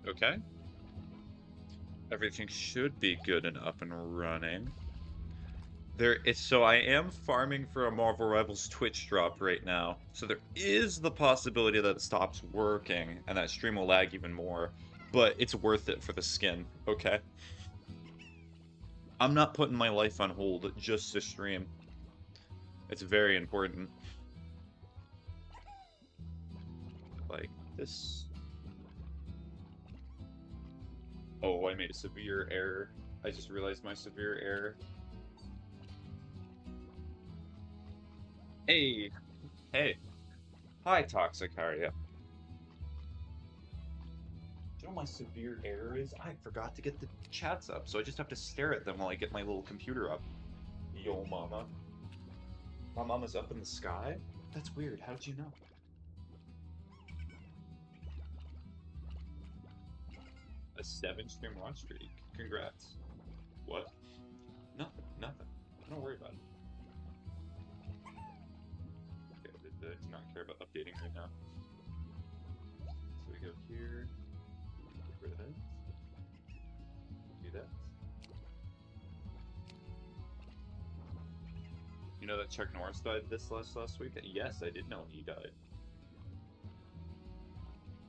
Okay. Everything should be good and up and running. So I am farming for a Marvel Rivals Twitch drop right now. So there is the possibility that it stops working and that stream will lag even more. But it's worth it for the skin, okay? I'm not putting my life on hold just to stream. It's very important. Like this. Oh, I made a severe error. I just realized my severe error. Hey. Hey. Hi, Toxic. How are you? Do you know what my severe error is? I forgot to get the chats up, so I just have to stare at them while I get my little computer up. Yo, mama. My mama's up in the sky? That's weird. How'd you know? A 7-stream watch streak. Congrats. What? Nothing. Nothing. Don't worry about it. Okay, I do not care about updating right now. So we go here. Get rid of that. Do that. You know that Chuck Norris died this last week? Yes, I did know he died.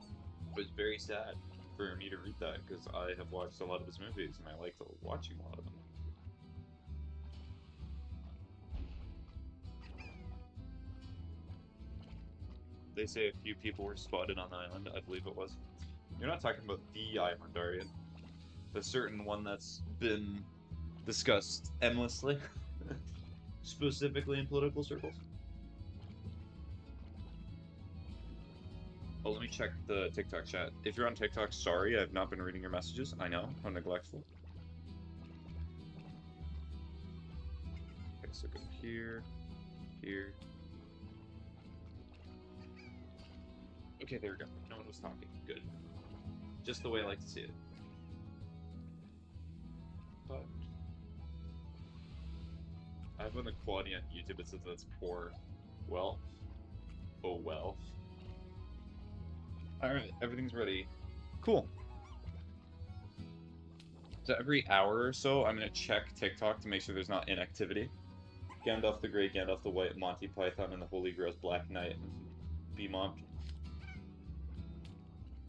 It was very sad for me to read that because I have watched a lot of his movies and I liked watching a lot of them. They say a few people were spotted on the island, I believe it was. You're not talking about the island, are you? The certain one that's been discussed endlessly, specifically in political circles? Oh, let me check the TikTok chat. If you're on TikTok, sorry, I've not been reading your messages. I know, how neglectful. Okay, so go here, here. Okay, there we go. No one was talking. Good. Just the way I like to see it. But I have an equality on YouTube. It says that's poor. Well. Oh well. Alright, everything's ready. Cool. So every hour or so, I'm going to check TikTok to make sure there's not inactivity. Gandalf the Grey, Gandalf the White, Monty Python, and the Holy Grail's Black Knight. B-Mont.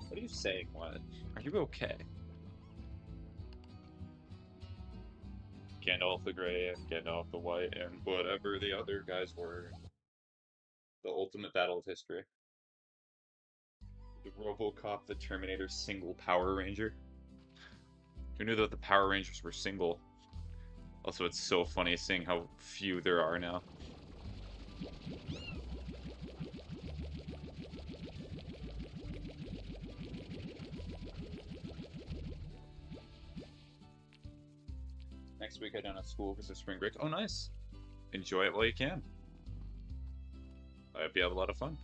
What are you saying, what? Are you okay? Gandalf the Grey, Gandalf the White, and whatever the other guys were. The ultimate battle of history. The RoboCop, the Terminator, single Power Ranger. Who knew that the Power Rangers were single? Also, it's so funny seeing how few there are now. Next week I don't have school because of spring break. Oh, nice. Enjoy it while you can. I hope you have a lot of fun.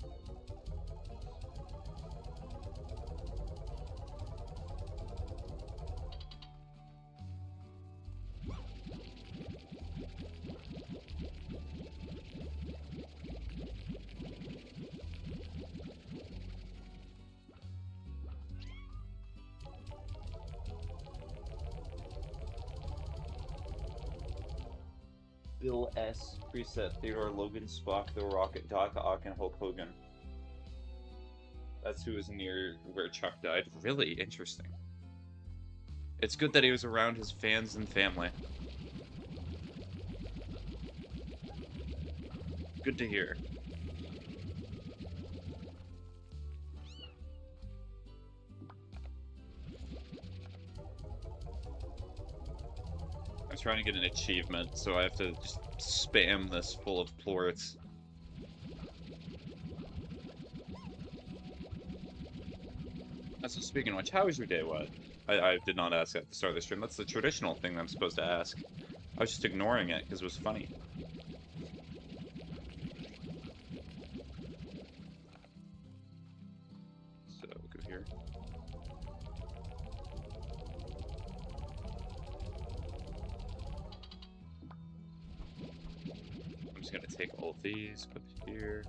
Bill S. Preset, Theodore Logan, Spock, The Rocket, Doc Ock, and Hulk Hogan. That's who was near where Chuck died. Really interesting. It's good that he was around his fans and family. Good to hear. I'm trying to get an achievement, so I have to just spam this full of plorts. So speaking of which, how was your day, what? I did not ask at the start of the stream. That's the traditional thing I'm supposed to ask. I was just ignoring it because it was funny. So, go here. I'm just gonna take all of these, put here.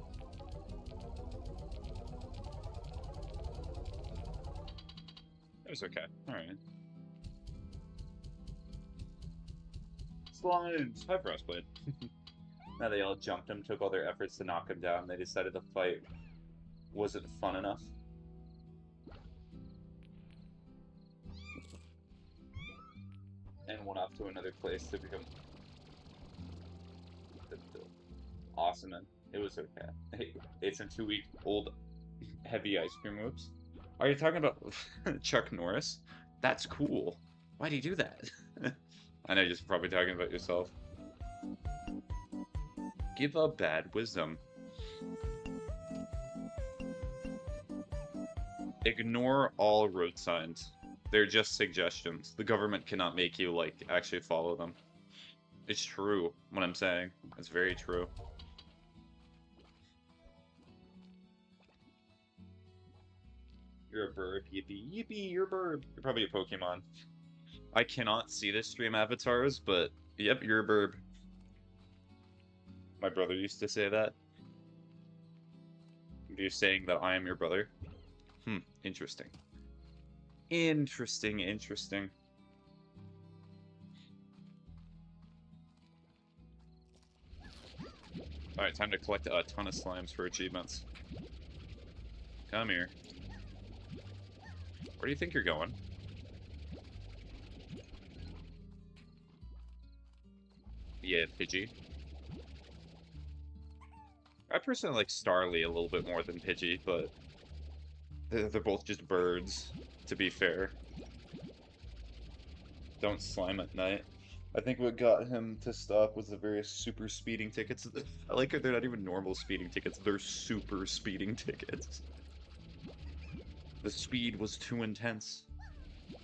It was okay. Alright. Slimes! Hi, Frostblade. Now they all jumped him, took all their efforts to knock him down. They decided the fight wasn't fun enough. And went off to another place to become awesome. And it was okay. Hey, ate some 2-week-old heavy ice cream whoops. Are you talking about Chuck Norris? That's cool. Why'd he do that? I know you're just probably talking about yourself. Give a bad wisdom. Ignore all road signs. They're just suggestions. The government cannot make you, like, actually follow them. It's true, what I'm saying. It's very true. You're a bird. Yippee. Yippee, you're a bird. You're probably a Pokemon. I cannot see the stream avatars, but yep, you're a bird. My brother used to say that. You're saying that I am your brother? Interesting. Interesting, interesting. Alright, time to collect a ton of slimes for achievements. Come here. Where do you think you're going? Yeah, Pidgey. I personally like Starly a little bit more than Pidgey, but they're both just birds, to be fair. Don't slime at night. I think what got him to stop was the various super speeding tickets. I like it, they're not even normal speeding tickets, they're super speeding tickets. The speed was too intense. Come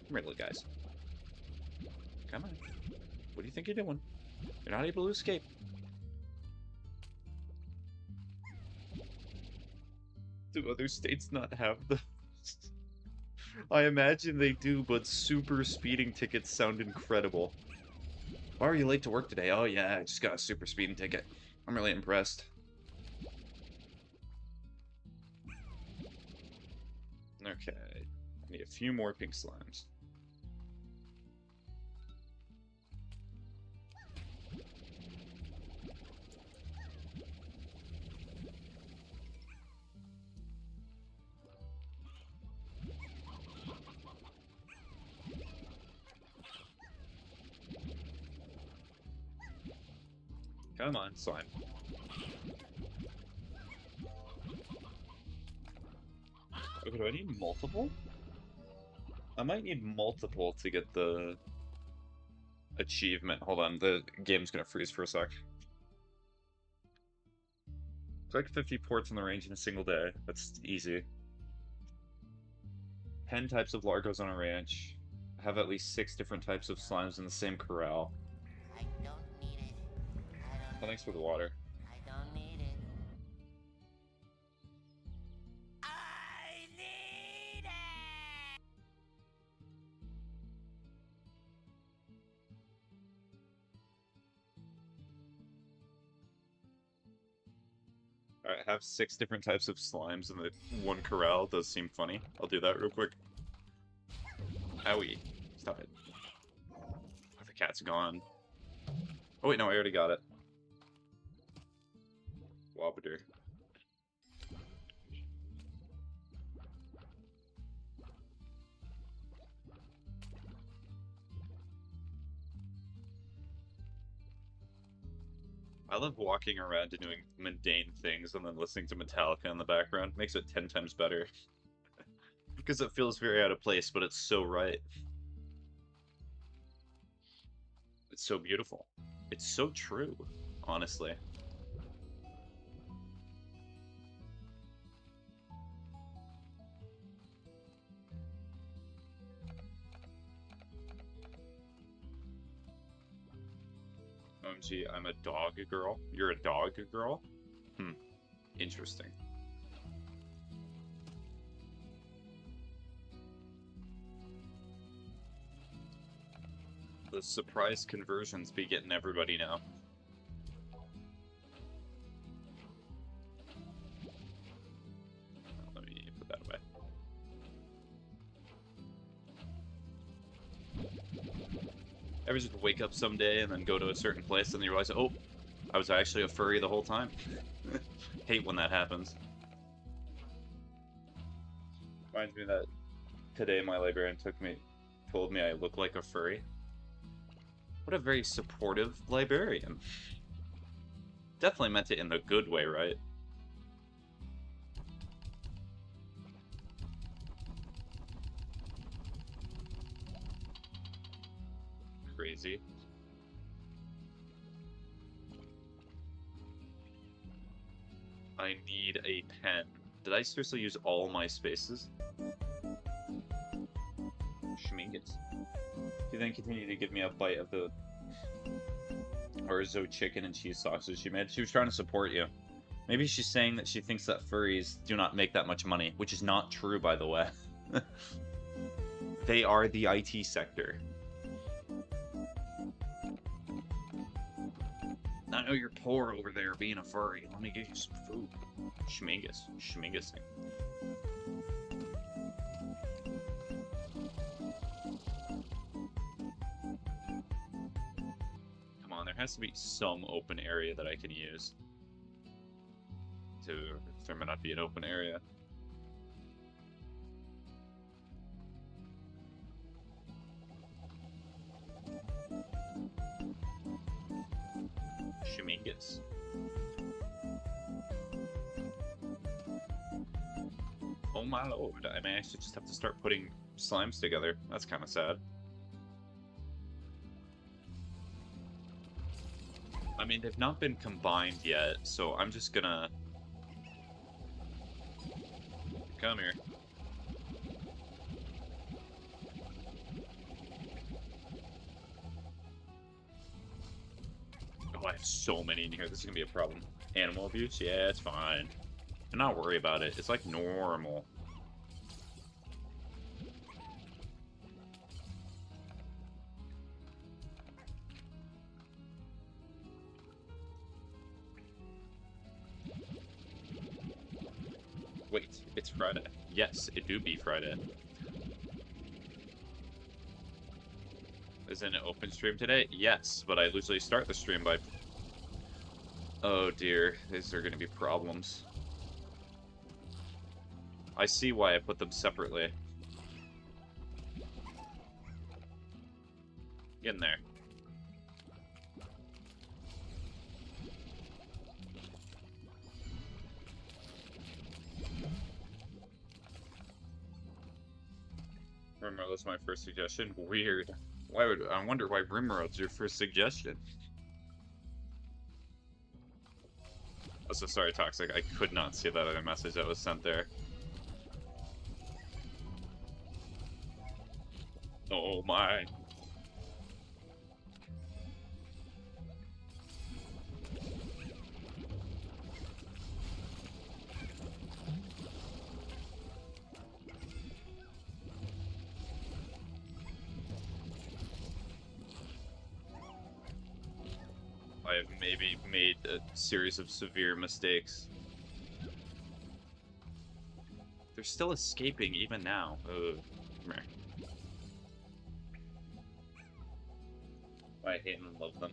here, little guys. Come on. What do you think you're doing? You're not able to escape. Do other states not have those? I imagine they do, but super speeding tickets sound incredible. Why are you late to work today? Oh yeah, I just got a super speeding ticket. I'm really impressed. Okay, I need a few more pink slimes. Come on, slime. Okay, do I need multiple? I might need multiple to get the achievement. Hold on, the game's gonna freeze for a sec. Collect 50 ports in the range in a single day. That's easy. 10 types of Largos on a ranch. Have at least 6 different types of slimes in the same corral. I don't need it. Oh, thanks for the water. I don't need it. I need it! Alright, have 6 different types of slimes in the one corral. Does seem funny. I'll do that real quick. Owie. Stop it. Oh, the cat's gone. Oh wait, no, I already got it. Wobbader. I love walking around and doing mundane things and then listening to Metallica in the background. Makes it 10 times better. Because it feels very out of place, but it's so right. It's so beautiful. It's so true, honestly. OMG, I'm a dog girl. You're a dog girl? Interesting. The surprise conversions be getting everybody now. Let me put that away. Ever just wake up someday and then go to a certain place and you realize, oh, I was actually a furry the whole time? Hate when that happens. Reminds me that today my librarian told me I look like a furry. What a very supportive librarian. Definitely meant it in the good way, right? Crazy. I need a pen. Did I seriously use all my spaces? Schmingus. She then continued to give me a bite of the orzo chicken and cheese sausage she made. She was trying to support you. Maybe she's saying that she thinks that furries do not make that much money, which is not true, by the way. They are the IT sector. I know you're poor over there being a furry. Let me get you some food. Schmingus. Schmingusing. Come on, there has to be some open area that I can use. There may not be an open area. Schmingus. Oh my lord, I may actually just have to start putting slimes together. That's kind of sad. I mean, they've not been combined yet, so I'm just gonna... Come here. Oh, I have so many in here. This is gonna be a problem. Animal abuse? Yeah, it's fine. Do not worry about it. It's like normal. Wait, it's Friday. Yes, it do be Friday. Isn't it open stream today? Yes, but I usually start the stream by... Oh dear, these are gonna be problems. I see why I put them separately. Get in there. RimWorld was my first suggestion. Weird. I wonder why RimWorld's your first suggestion? Oh, so sorry, Toxic. I could not see that other message that was sent there. Oh my. I have maybe made a series of severe mistakes. They're still escaping even now. Ugh. Come here. I hate and love them.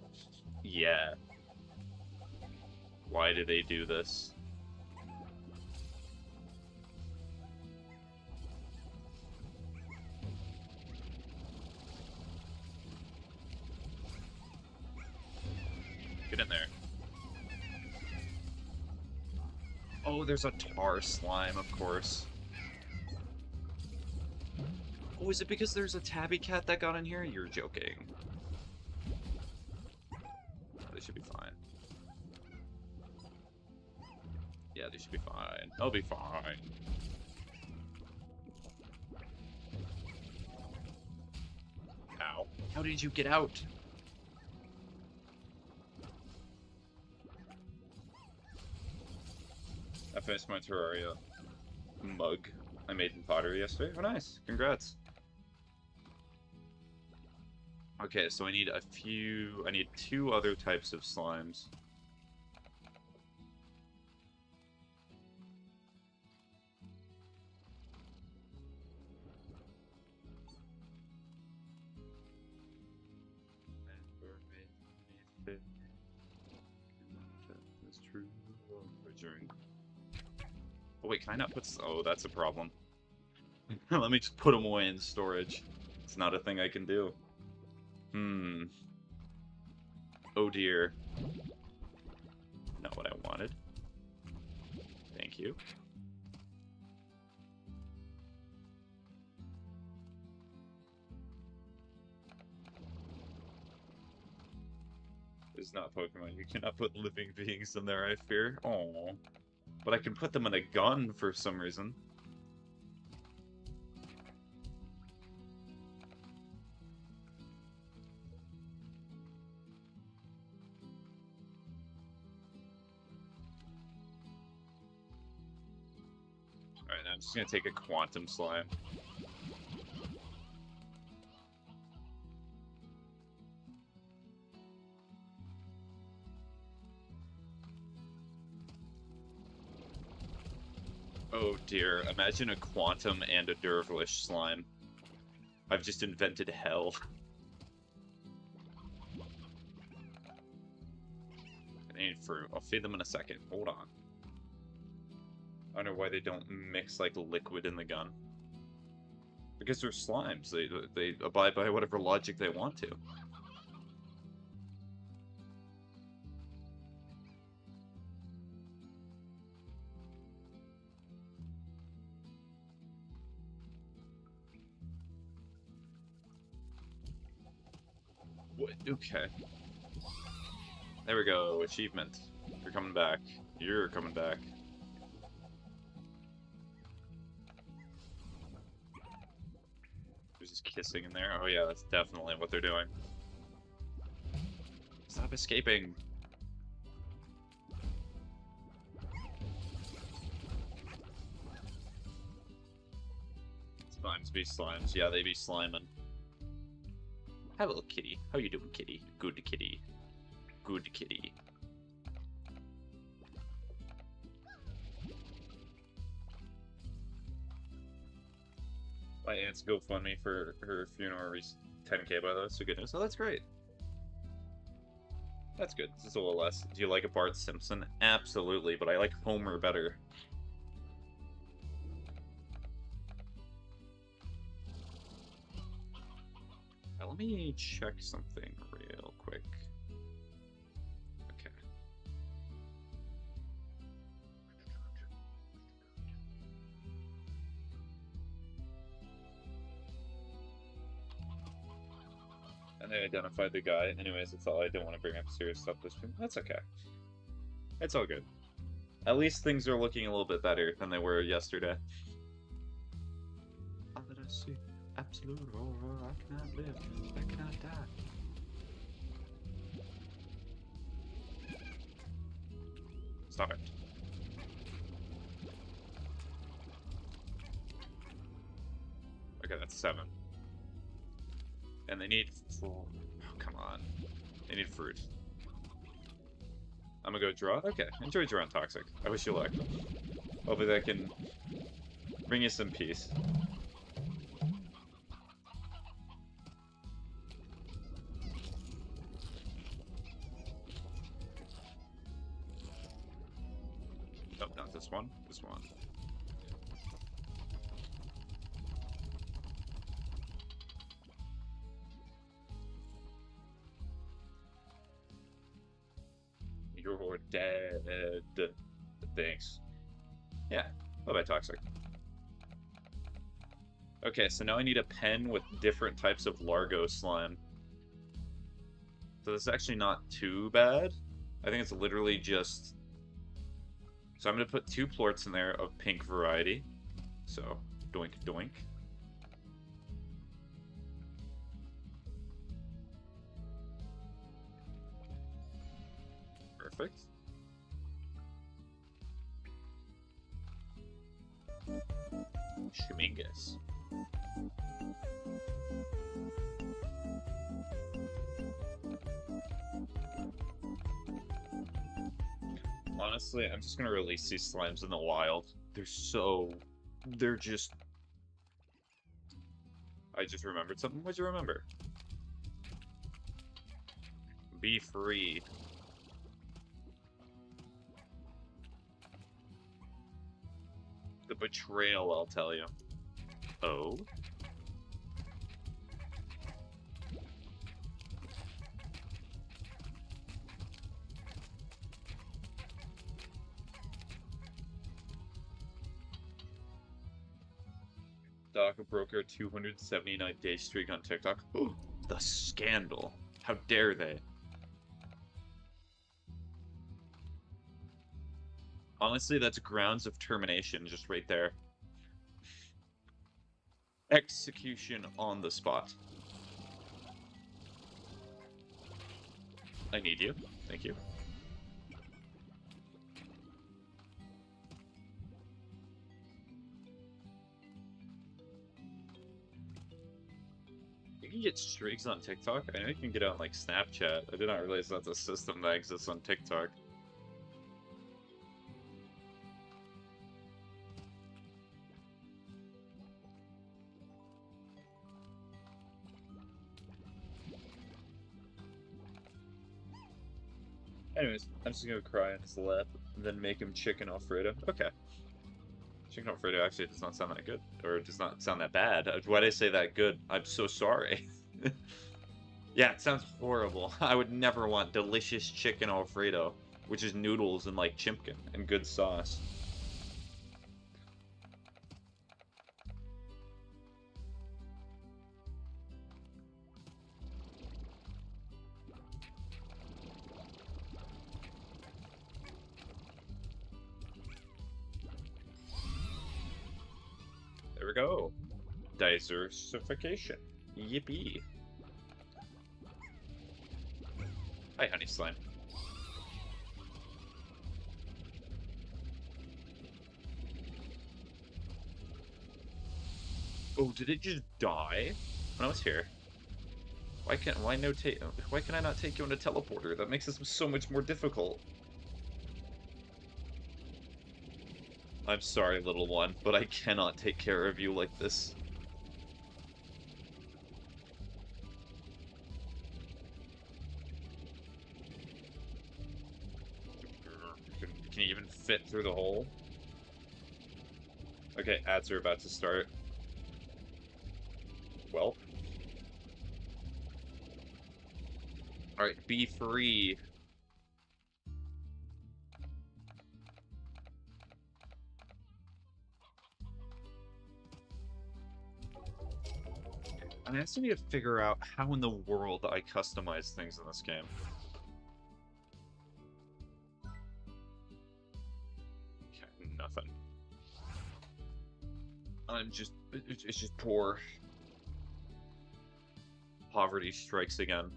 Yeah. Why do they do this? Get in there. Oh, there's a tar slime, of course. Oh, is it because there's a tabby cat that got in here? You're joking. They should be fine. Yeah, they should be fine. They'll be fine. Ow. How did you get out? I finished my Terraria mug I made in pottery yesterday. Oh, nice. Congrats. Okay, so I need two other types of slimes. Oh, wait, can I not put... Oh, that's a problem. Let me just put them away in storage. It's not a thing I can do. Hmm. Oh, dear. Not what I wanted. Thank you. It's not Pokemon. You cannot put living beings in there, I fear. Oh. But I can put them in a gun for some reason. Alright, I'm just gonna take a quantum slime. Oh dear, imagine a quantum and a dervish slime. I've just invented hell. I need fruit. I'll feed them in a second. Hold on. I wonder why they don't mix like liquid in the gun. Because they're slimes. They abide by whatever logic they want to. What? Okay. There we go. Achievement. You're coming back. You're coming back. There's just kissing in there. Oh yeah, that's definitely what they're doing. Stop escaping. Slimes be slimes. Yeah, they be sliming. Hello, kitty. How you doing, kitty? Good kitty. Good kitty. My aunt's GoFundMe for her funeral reached 10K by the way, so good news. Oh, that's great. That's good. Just a little less. Do you like a Bart Simpson? Absolutely, but I like Homer better. Now, let me check something real quick. Okay. And they identified the guy. Anyways, that's all. I don't want to bring up serious stuff this week. That's okay. It's all good. At least things are looking a little bit better than they were yesterday. All that I see, absolute horror. I cannot live. I cannot die. Stop it. Okay, that's 7. And they need 4. Oh, come on. They need fruit. I'm gonna go draw? Okay, enjoy drawing Toxic. I wish you luck. Hopefully that can bring you some peace. Oh, not this one. This one. You're dead. Thanks. Yeah. Bye-bye, Toxic. Okay, so now I need a pen with different types of Largo slime. So this is actually not too bad. I think it's literally just... So I'm going to put 2 plorts in there of pink variety. So, doink doink. Perfect. Shumingus. Honestly, I'm just gonna release these slimes in the wild. They're just... I just remembered something. What'd you remember? Be free. The betrayal, I'll tell you. Oh? Doc broke our 279-day streak on TikTok. Ooh, the scandal. How dare they? Honestly, that's grounds of termination just right there. Execution on the spot. I need you. Thank you. You can get streaks on TikTok? I know you can get it on, like, Snapchat. I did not realize that's a system that exists on TikTok. Anyways, I'm just gonna cry on his lap and then make him chicken Alfredo. Okay. Chicken Alfredo actually does not sound that good. Or does not sound that bad. Why did I say that good? I'm so sorry. Yeah, it sounds horrible. I would never want delicious chicken Alfredo, which is noodles and, like, chimpkin and good sauce. There we go. Diversification. Yippee. Hi, honey slime. Oh, did it just die when I was here? Why can I not take you on a teleporter? That makes this so much more difficult. I'm sorry, little one, but I cannot take care of you like this. Can you even fit through the hole? Okay, ads are about to start. Well. Alright, be free. I also need to figure out how in the world I customize things in this game. Okay, nothing. It's just poor. Poverty strikes again.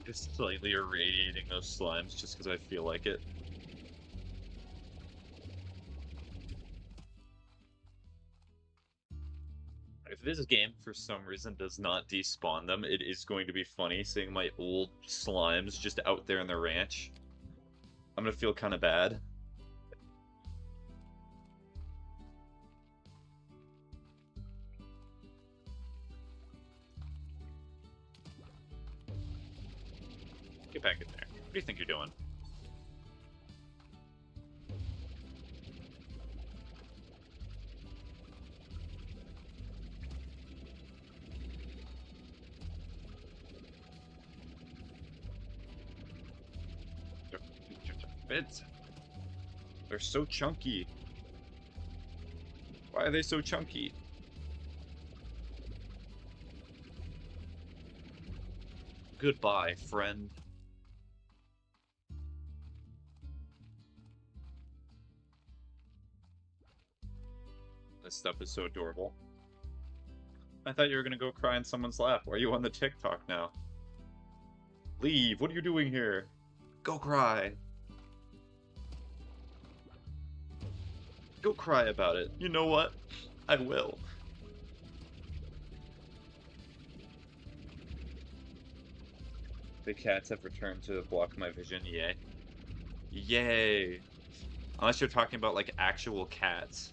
Just slightly irradiating those slimes just because I feel like it. If this game, for some reason, does not despawn them, it is going to be funny seeing my old slimes just out there in the ranch. I'm gonna feel kind of bad. Get back in there. What do you think you're doing? Bits. They're so chunky. Why are they so chunky? Goodbye, friend. This stuff is so adorable. I thought you were gonna go cry in someone's lap. Why are you on the TikTok now? Leave. What are you doing here? Go cry. Go cry about it. You know what? I will. The cats have returned to block my vision. Yay. Yay. Unless you're talking about, like, actual cats.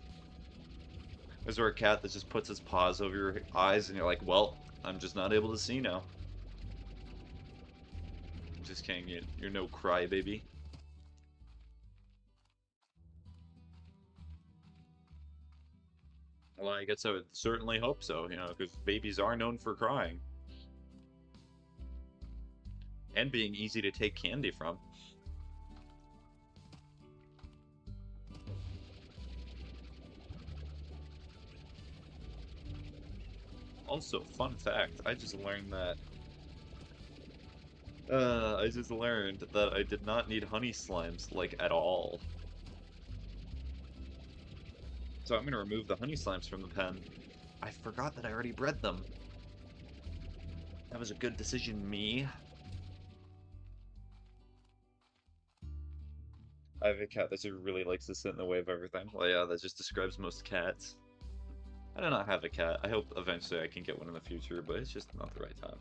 Is there a cat that just puts its paws over your eyes and you're like, well, I'm just not able to see now. Just kidding, you're no crybaby. Well, I guess I would certainly hope so, you know, because babies are known for crying. And being easy to take candy from. Also, fun fact, I just learned that I did not need honey slimes, like, at all. So I'm gonna remove the honey slimes from the pen. I forgot that I already bred them. That was a good decision, me. I have a cat that just really likes to sit in the way of everything. Well, yeah, that just describes most cats. I do not have a cat. I hope eventually I can get one in the future, but it's just not the right time.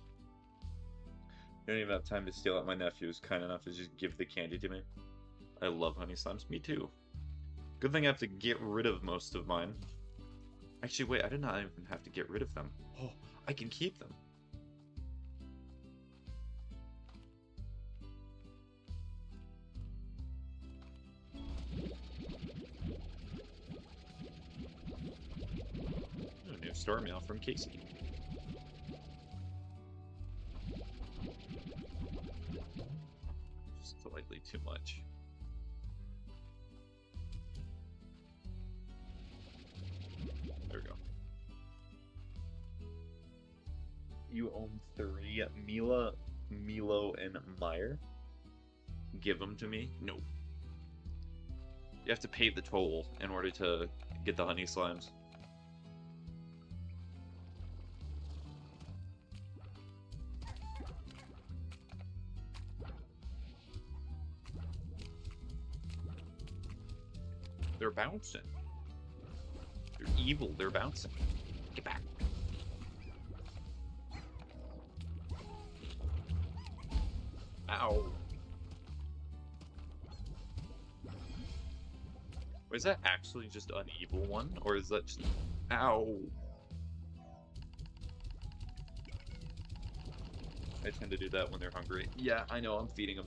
You don't even have time to steal out. My nephew is kind enough to just give the candy to me. I love honey slimes. Me too. Good thing I have to get rid of most of mine. Actually, wait, I did not even have to get rid of them. Oh, I can keep them. Oh, new store mail from Casey. Just slightly too much. There we go. You own 3 Mila, Milo, and Meyer? Give them to me? No. You have to pay the toll in order to get the honey slimes. They're bouncing. They're evil, they're bouncing. Get back. Ow. Is that actually just an evil one? Or is that just... Ow. I tend to do that when they're hungry. Yeah, I know, I'm feeding them.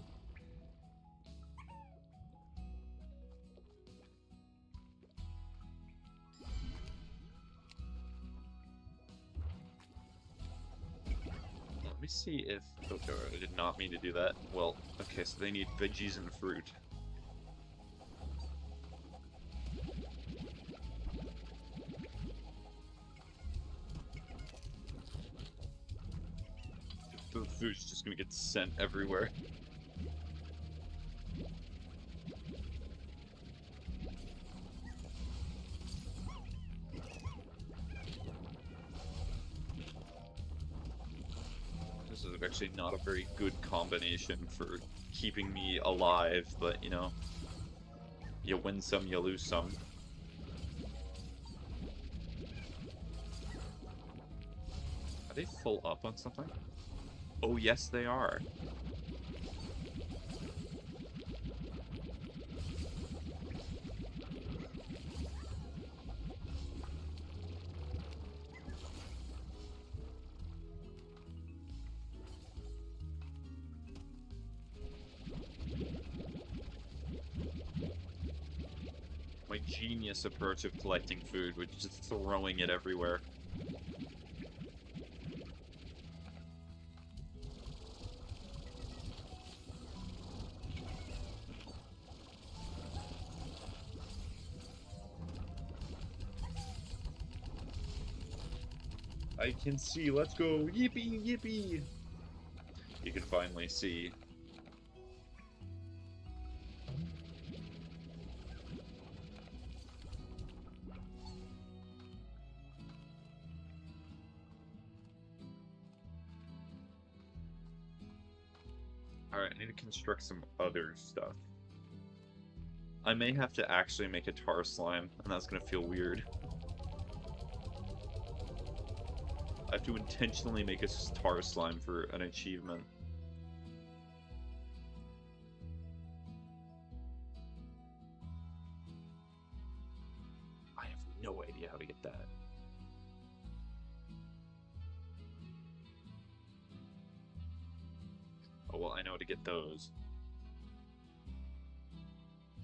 Let me see if... Okay, I did not mean to do that. Well, okay, so they need veggies and fruit. The food's just gonna get sent everywhere. This is actually not a very good combination for keeping me alive, but you know, you win some, you lose some. Are they full up on something? Oh, yes, they are. My genius approach of collecting food, which is just throwing it everywhere. I can see, let's go, yippee, yippee! You can finally see. Alright, I need to construct some other stuff. I may have to actually make a tar slime, and that's gonna feel weird. I have to intentionally make a tar slime for an achievement. no idea how to get that. Oh, well, I know how to get those.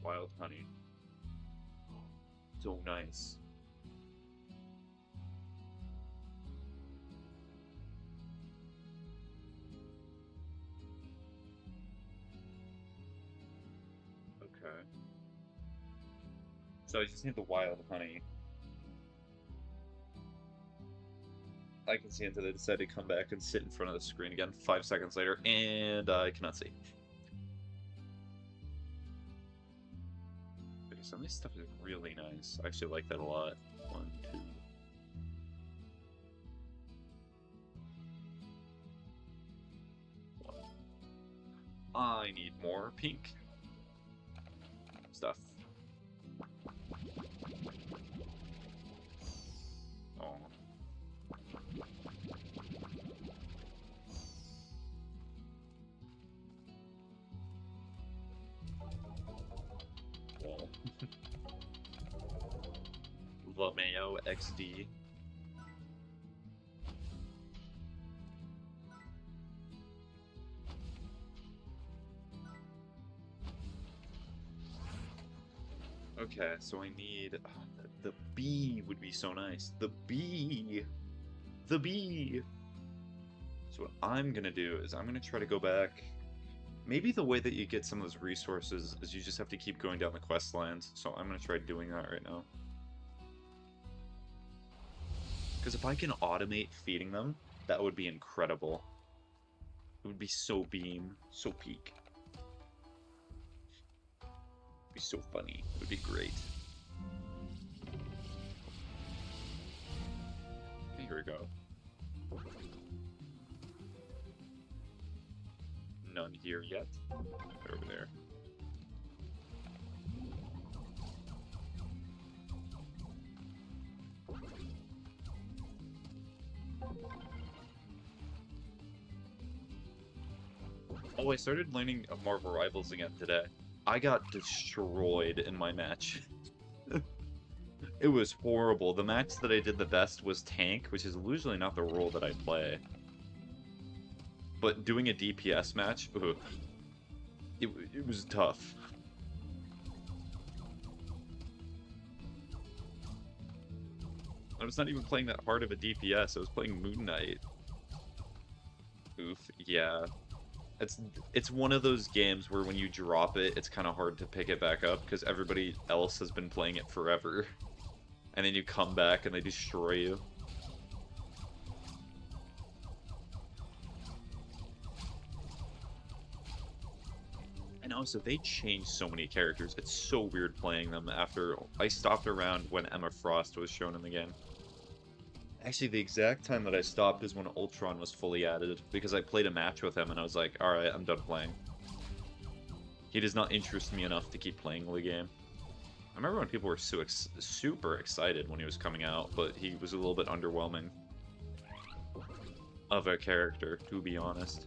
Wild honey. So nice. Okay. So I just need the wild honey. I can see until they decide to come back and sit in front of the screen again 5 seconds later, and I cannot see. Okay, some of this stuff is really nice. I actually like that a lot. 1, 2. I need more pink stuff. Oh. Well. Lameo XD. Okay, so I need the bee would be so nice. The bee. The bee. So what I'm gonna do is I'm gonna try to go back. Maybe the way that you get some of those resources is you just have to keep going down the quest lines. So I'm gonna try doing that right now. Because if I can automate feeding them, that would be incredible. It would be so beam, so peak. Be so funny. It would be great. Okay, here we go. None here yet. They're over there. Oh, I started learning Marvel Rivals again today. I got destroyed in my match. It was horrible. The match that I did the best was tank, which is usually not the role that I play. But doing a DPS match, ugh, it was tough. I was not even playing that hard of a DPS. I was playing Moon Knight. Oof, yeah. It's one of those games where when you drop it, it's kind of hard to pick it back up because everybody else has been playing it forever. And then you come back and they destroy you. And also, they changed so many characters. It's so weird playing them after I stopped around when Emma Frost was shown in the game. Actually, the exact time that I stopped is when Ultron was fully added, because I played a match with him and I was like, alright, I'm done playing. He does not interest me enough to keep playing the game. I remember when people were super excited when he was coming out, but he was a little bit underwhelming of a character, to be honest.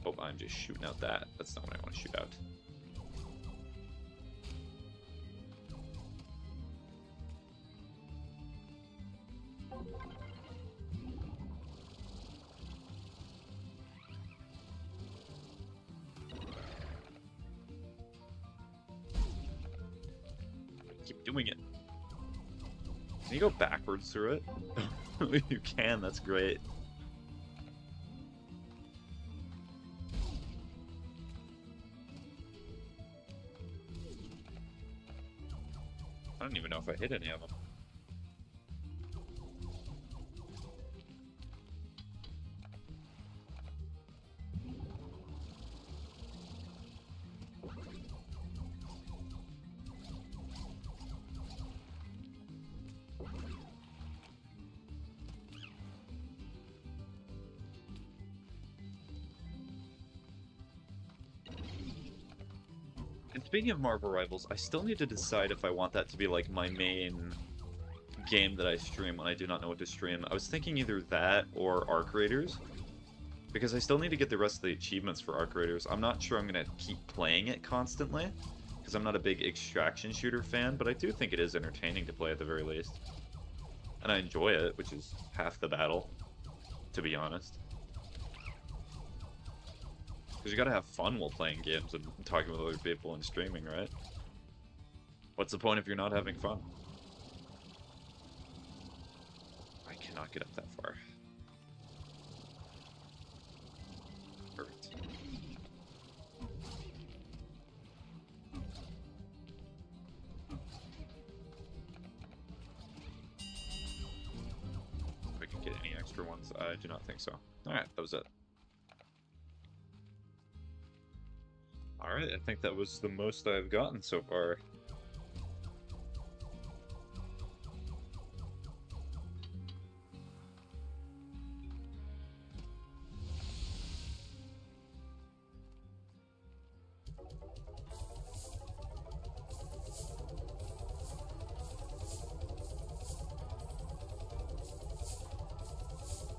Oh, I'm just shooting out that. That's not what I want to shoot out. Keep doing it. Can you go backwards through it? You can, that's great. I don't even know if I hit any of them. And speaking of Marvel Rivals, I still need to decide if I want that to be like my main game that I stream when I do not know what to stream. I was thinking either that or Arc Raiders, because I still need to get the rest of the achievements for Arc Raiders. I'm not sure I'm going to keep playing it constantly, because because I'm not a big extraction shooter fan, but I do think it is entertaining to play at the very least. And I enjoy it, which is half the battle, to be honest. Because you gotta have fun while playing games and talking with other people and streaming, right? What's the point if you're not having fun? I cannot get up that far. Perfect. If I can get any extra ones, I do not think so. Alright, that was it. Alright, I think that was the most I've gotten so far.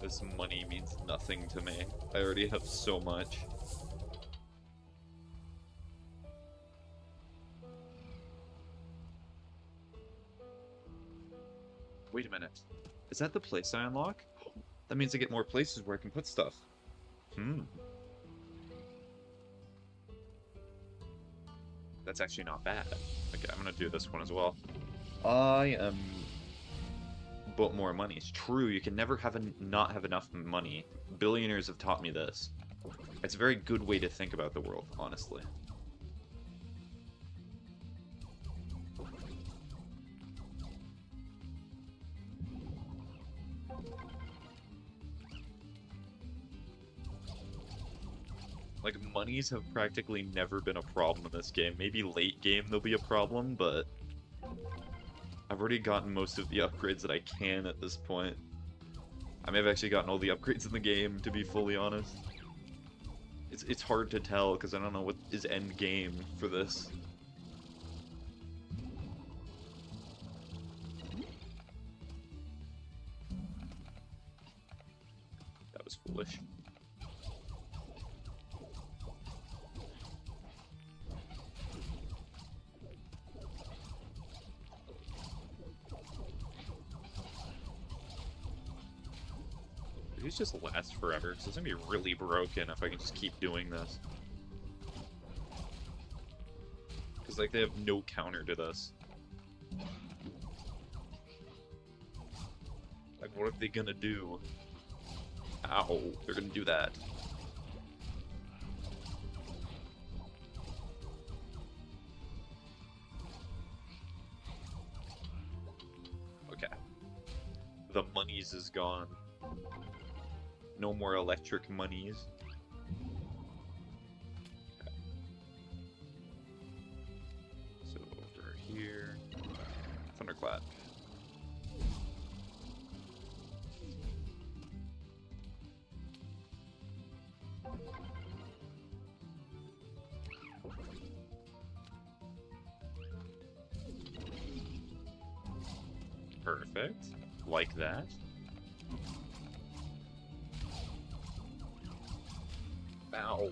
This money means nothing to me. I already have so much. Wait a minute. Is that the place I unlock? That means I get more places where I can put stuff. That's actually not bad. Okay, I'm gonna do this one as well. I am... But more money. It's true, you can never have not have enough money. Billionaires have taught me this. It's a very good way to think about the world, honestly. Like, monies have practically never been a problem in this game. Maybe late game there'll be a problem, but I've already gotten most of the upgrades that I can at this point. I may have actually gotten all the upgrades in the game, to be fully honest. It's hard to tell, because I don't know what is end game for this. That was foolish. These just last forever, so it's gonna be really broken if I can just keep doing this. Because, like, they have no counter to this. Like, what are they gonna do? Ow, they're gonna do that. Okay. The monies is gone. No more electric monies. Okay. So over here, thunderclap. Perfect. Like that. Ow.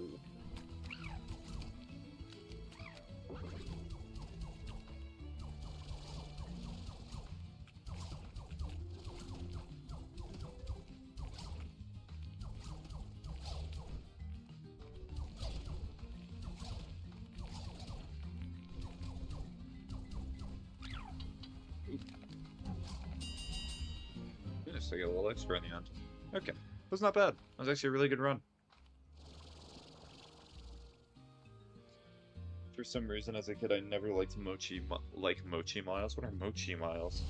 Goodness, I got a little extra in the end. Okay, that's not bad. That was actually a really good run. For some reason, as a kid, I never liked mochi miles. What are mochi miles?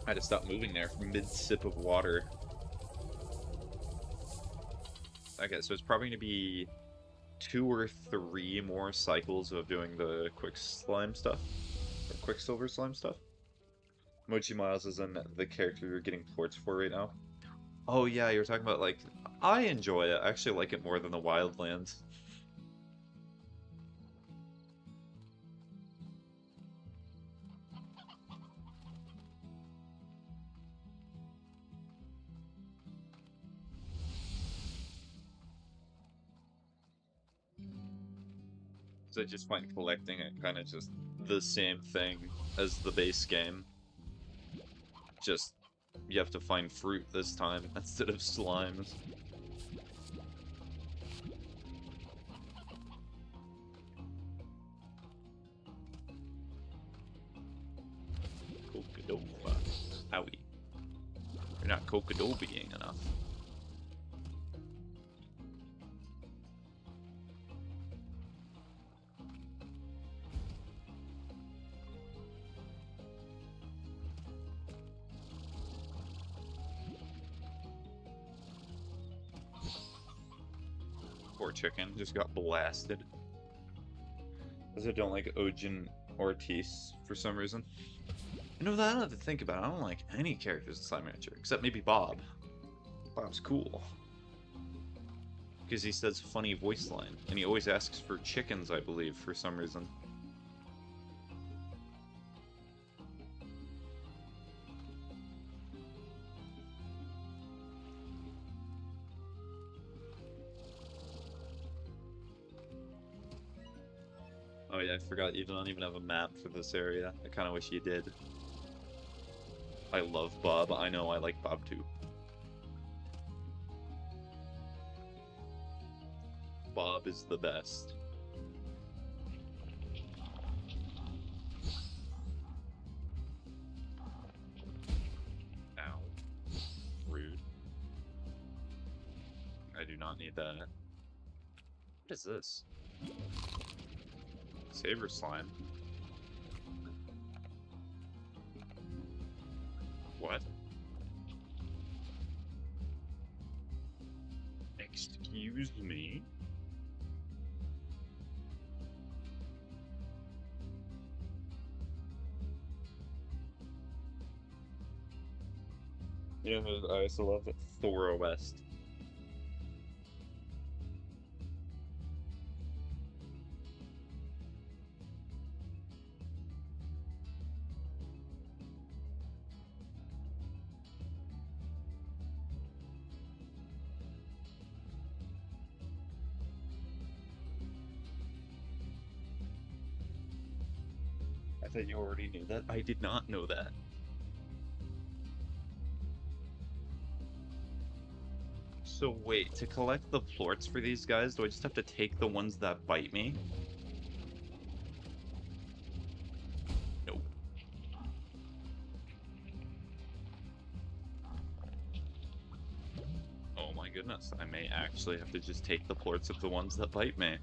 I had to stop moving there mid-sip of water. Okay, so it's probably going to be 2 or 3 more cycles of doing the quick slime stuff. Or Quicksilver slime stuff. Mochi Miles is in the character you're getting ports for right now. Oh yeah, you were talking about, like, I enjoy it. I actually like it more than the Wildlands. So I just find collecting it kind of just the same thing as the base game. Just, you have to find fruit this time instead of slimes. Cocadova. Owie. You're not cocadobeing enough. Poor chicken just got blasted. Because I don't like Ojin Ortiz for some reason. You know, that I have to think about it, I don't like any characters in Slime Rancher, except maybe Bob. Bob's cool. Because he says funny voice line, and he always asks for chickens, I believe, for some reason. Oh yeah, I forgot you don't even have a map for this area. I kind of wish you did. I love Bob. I know I like Bob too. Bob is the best. Ow. Rude. I do not need that. What is this? Saber slime. What? Excuse me? Yeah, I also love Thora West. I thought you already knew that. I did not know that. So wait, to collect the plorts for these guys, do I just have to take the ones that bite me? Nope. Oh my goodness, I may actually have to just take the plorts of the ones that bite me.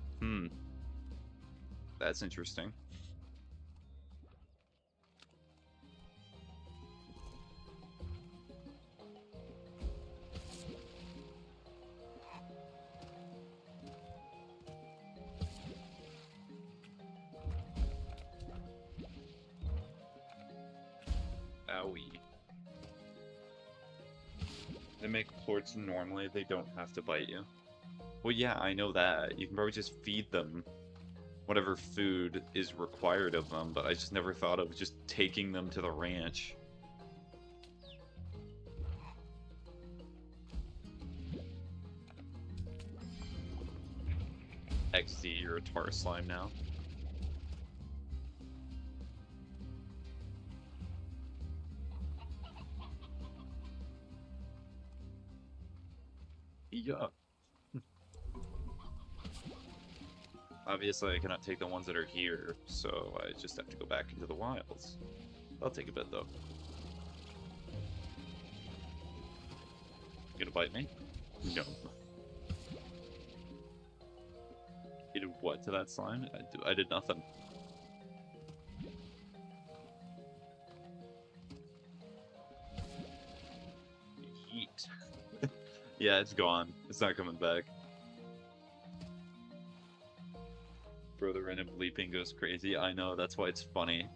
That's interesting. Owie. They make plorts normally, they don't have to bite you. Well, yeah, I know that. You can probably just feed them whatever food is required of them, but I just never thought of just taking them to the ranch. XD, you're a tar slime now. Yeah. Obviously, I cannot take the ones that are here, so I just have to go back into the wilds. I'll take a bit, though. You gonna bite me? No. You did what to that slime? I did nothing. Yeet. Yeah, it's gone. It's not coming back. Bro, the random bleeping goes crazy. I know, that's why it's funny.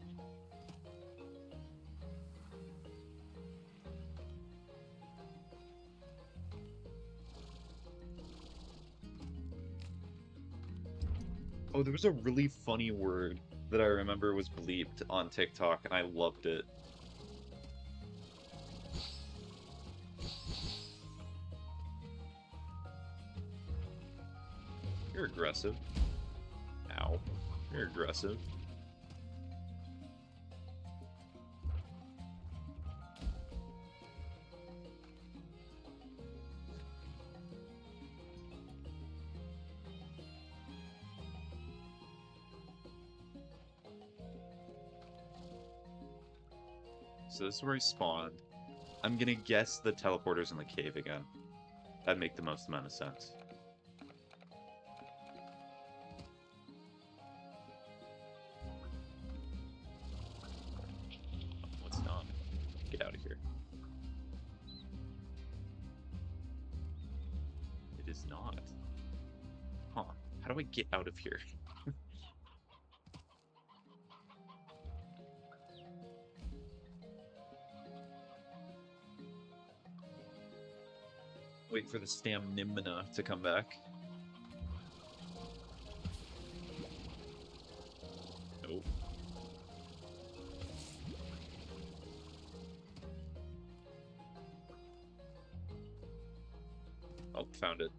Oh, there was a really funny word that I remember was bleeped on TikTok, and I loved it. You're aggressive. Ow. You're aggressive. So this is where he spawned. I'm gonna guess the teleporter's in the cave again. That'd make the most amount of sense. What's not? Get out of here. It is not. Huh. How do I get out of here? Wait for the stamina to come back. Nope. Oh, found it.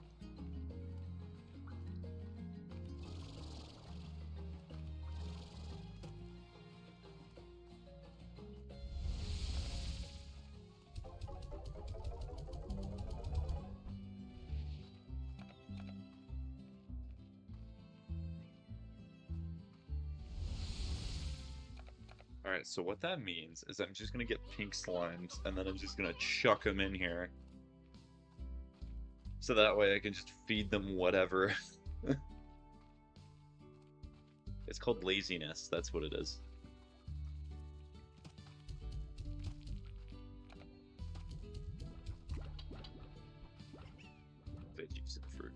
Alright, so what that means is I'm just gonna get pink slimes, and then I'm just gonna chuck them in here. So that way I can just feed them whatever. It's called laziness, that's what it is. Veggies and fruit.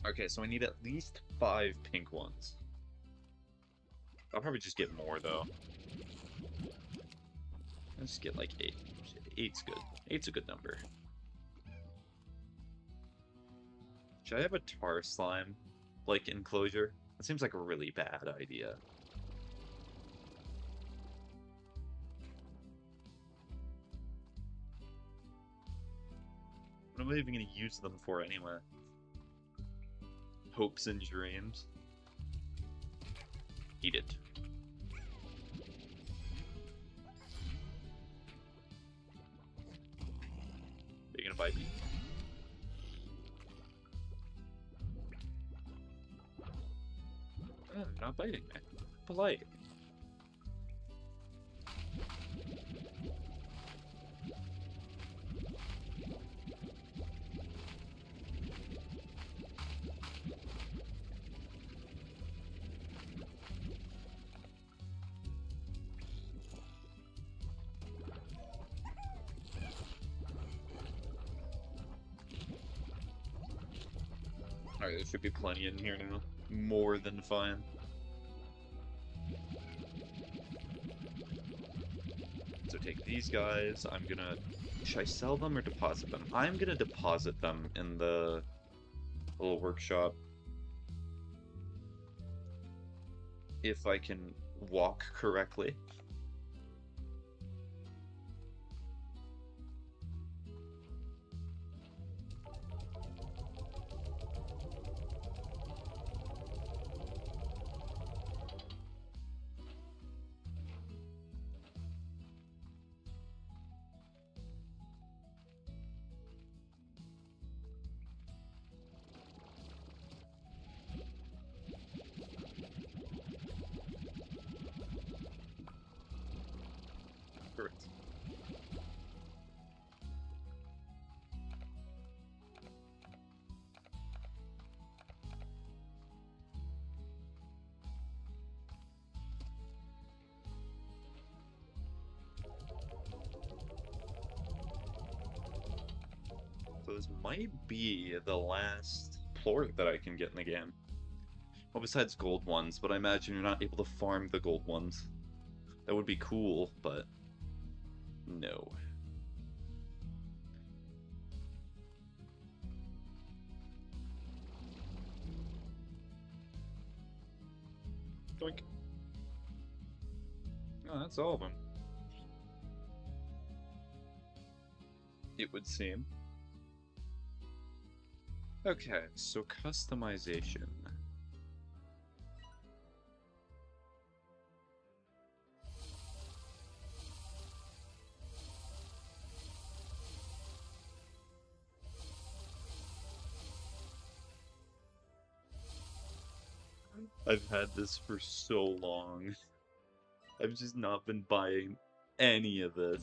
Okay, so I need at least 5 pink ones. I'll probably just get more, though. I'll just get like 8. 8's good. 8's a good number. Should I have a tar slime, like, enclosure? That seems like a really bad idea. What am I even going to use them for anyway? Hopes and dreams. Eat it. Are you gonna bite me? Oh, not biting me. Polite. Alright, there should be plenty in here now. More than fine. So take these guys, I'm gonna... Should I sell them or deposit them? I'm gonna deposit them in the little workshop. If I can walk correctly. Correct. So this might be the last plort that I can get in the game. Well, besides gold ones, but I imagine you're not able to farm the gold ones. That would be cool, but no. Doink. Oh, that's all of them. It would seem. Okay, so customization. I've had this for so long. I've just not been buying any of this.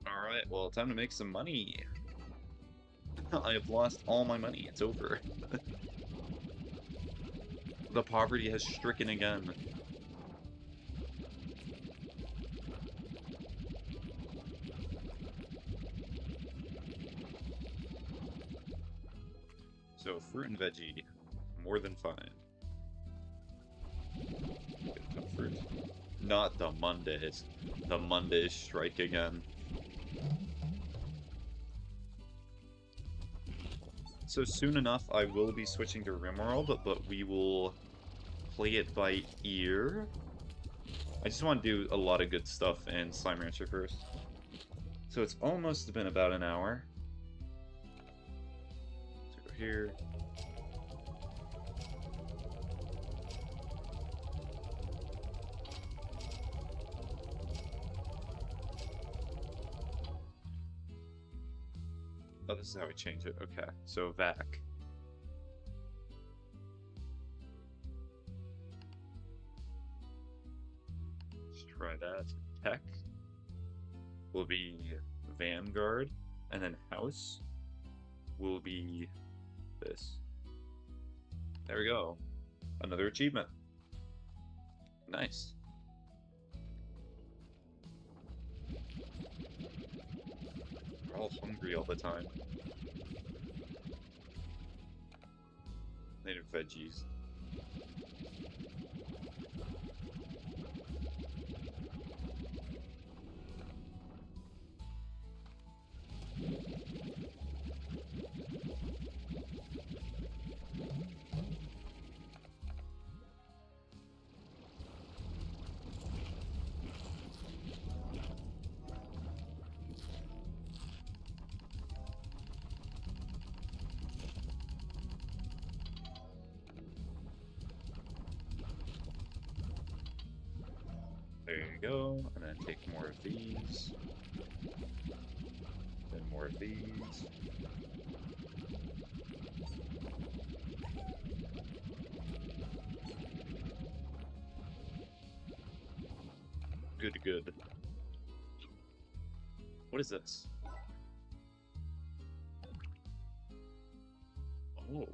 Alright, well, time to make some money. I have lost all my money. It's over. The poverty has stricken again. So, fruit and veggie, more than fine. Fruit. Not the Mondays. The Mondays strike again. So soon enough, I will be switching to RimWorld, but we will play it by ear. I just want to do a lot of good stuff in Slime Rancher first. So it's almost been about an hour. So go here. Oh, this is how we change it. Okay, so vac. Let's try that. Tech will be Vanguard, and then house will be this. There we go. Another achievement. Nice. We're all hungry all the time. Native veggies. There you go, and then take more of these. Then more of these. Good, good. What is this? Oh.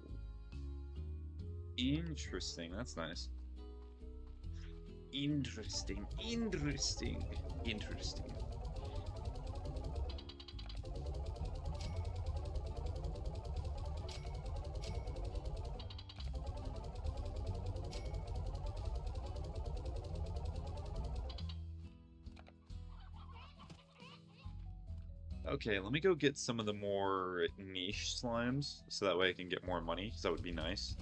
Interesting, that's nice. Interesting, interesting, interesting. Okay, let me go get some of the more niche slimes, so that way I can get more money, because that would be nice.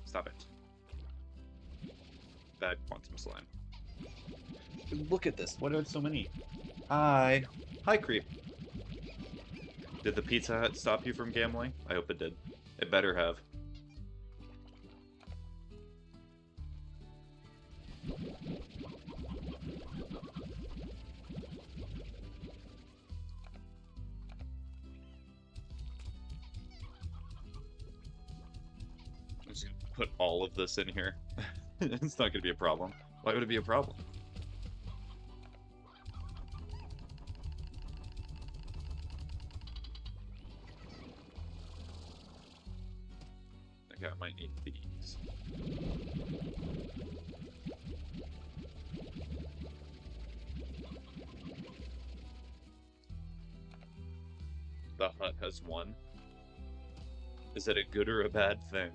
Stop it. Bad quantum slime. Look at this, what are so many? Hi. Hi, creep. Did the Pizza Hut stop you from gambling? I hope it did. It better have. I'm just gonna put all of this in here. It's not gonna be a problem. Why would it be a problem? Okay, I might need these. The hut has won. Is that a good or a bad thing?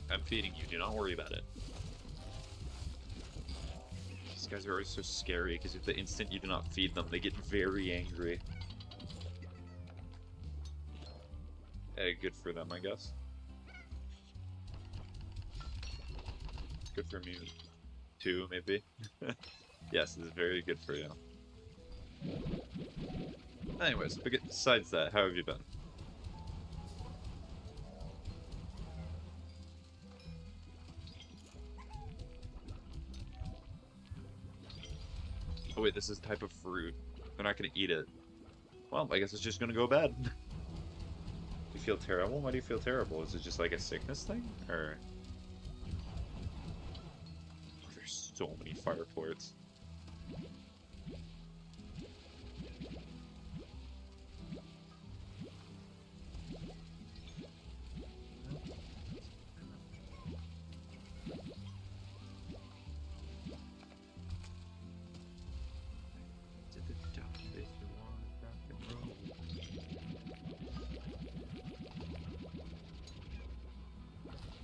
I'm feeding you, do not worry about it. These guys are always so scary, because if the instant you do not feed them, they get very angry. Hey, good for them, I guess. Good for me, too, maybe. Yes, this is very good for you. Anyways, besides that, how have you been? Oh wait, this is a type of fruit. They're not gonna eat it. Well, I guess it's just gonna go bad. You feel terrible? Why do you feel terrible? Is it just like a sickness thing? Or... There's so many fire ports.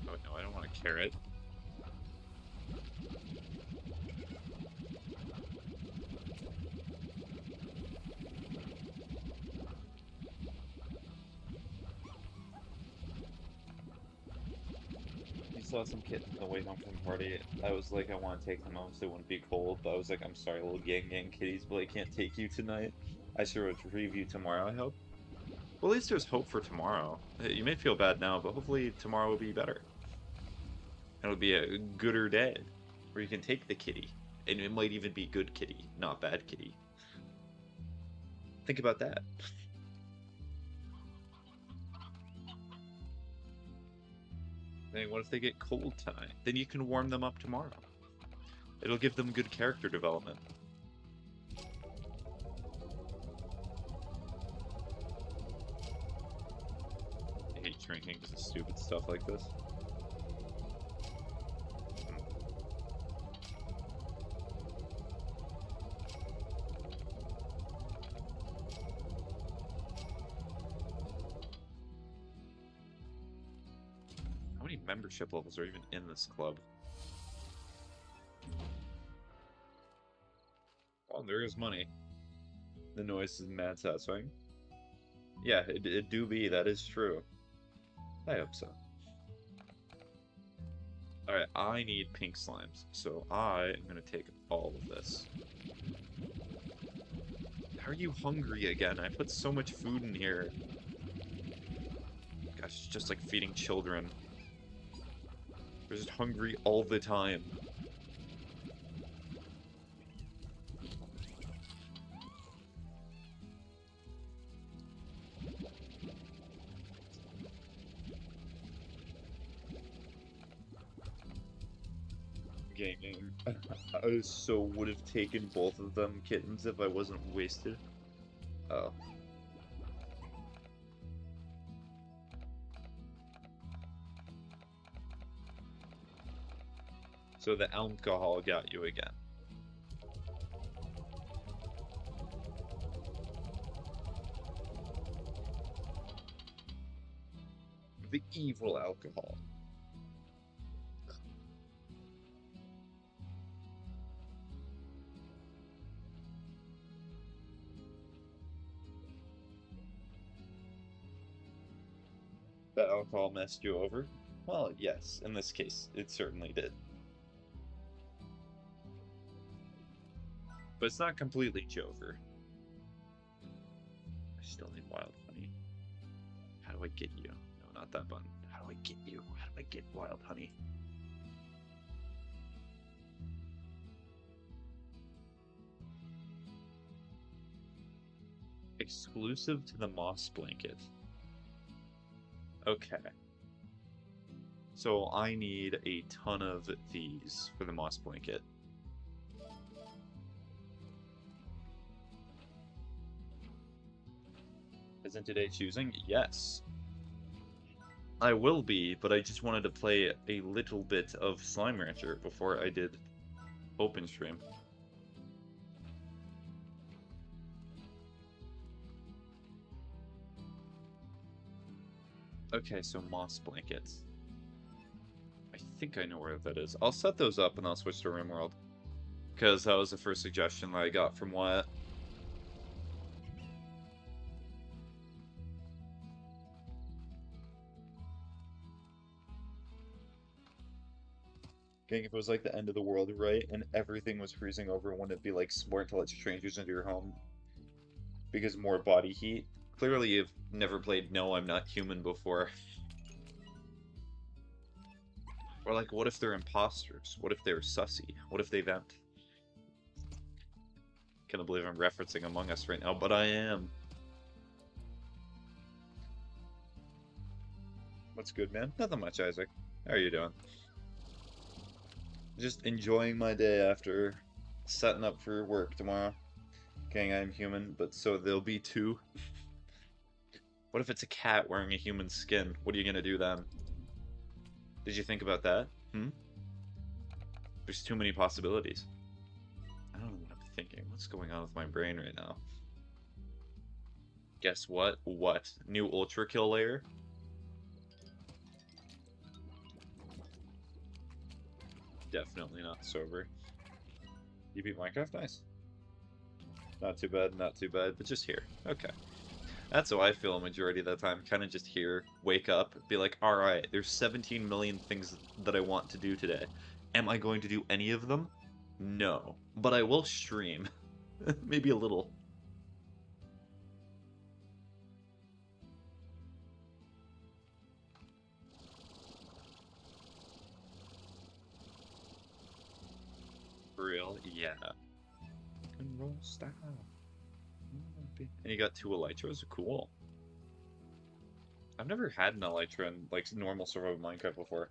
Oh no, I don't want a carrot. You saw some kittens on the way home from party. I was like, I want to take them home so it wouldn't be cold, but I was like, I'm sorry, little gang kitties, but I can't take you tonight. I should retrieve you tomorrow, I hope. Well, at least there's hope for tomorrow. You may feel bad now, but hopefully tomorrow will be better. It'll be a gooder day where you can take the kitty. And it might even be good kitty, not bad kitty. Think about that. Then what if they get cold tonight? Then you can warm them up tomorrow. It'll give them good character development. I hate drinking because of stupid stuff like this. How many membership levels are even in this club? Well, there is money. The noise is mad satisfying. Yeah, it do be, that is true. I hope so. Alright, I need pink slimes, so I am gonna take all of this. How are you hungry again? I put so much food in here. Gosh, it's just like feeding children. They're just hungry all the time. Gaming. I so would have taken both of them kittens if I wasn't wasted. Oh. So the alcohol got you again. The evil alcohol. The alcohol messed you over? Well, yes, in this case, it certainly did. But it's not completely Jover. I still need wild honey. How do I get you? No, not that button. How do I get you? How do I get wild honey? Exclusive to the moss blanket. Okay. So I need a ton of these for the moss blanket. Isn't today choosing? Yes. I will be, but I just wanted to play a little bit of Slime Rancher before I did open stream. Okay, so moss blankets. I think I know where that is. I'll set those up and I'll switch to RimWorld. Because that was the first suggestion that I got from Wyatt. Gang, if it was like the end of the world, right, and everything was freezing over, wouldn't it be like smart to let strangers into your home? Because more body heat? Clearly you've never played No, I'm Not Human before. Or like, what if they're imposters? What if they're sussy? What if they vent? Can't believe I'm referencing Among Us right now, but I am. What's good, man? Nothing much, Isaac. How are you doing? Just enjoying my day after setting up for work tomorrow. Gang, I'm human, but so they'll be too. What if it's a cat wearing a human skin? What are you gonna do then? Did you think about that? Hmm? There's too many possibilities. I don't know what I'm thinking. What's going on with my brain right now? Guess what? What? New Ultra Kill layer? Definitely not sober. You beat Minecraft? Nice. Not too bad, not too bad, but just here. Okay. That's how I feel a majority of the time. Kind of just here, wake up, be like, alright, there's 17 million things that I want to do today. Am I going to do any of them? No. But I will stream. Maybe a little. For real? Yeah. Rock and roll style. And you got two elytras? Cool. I've never had an elytra in, like, normal survival Minecraft before.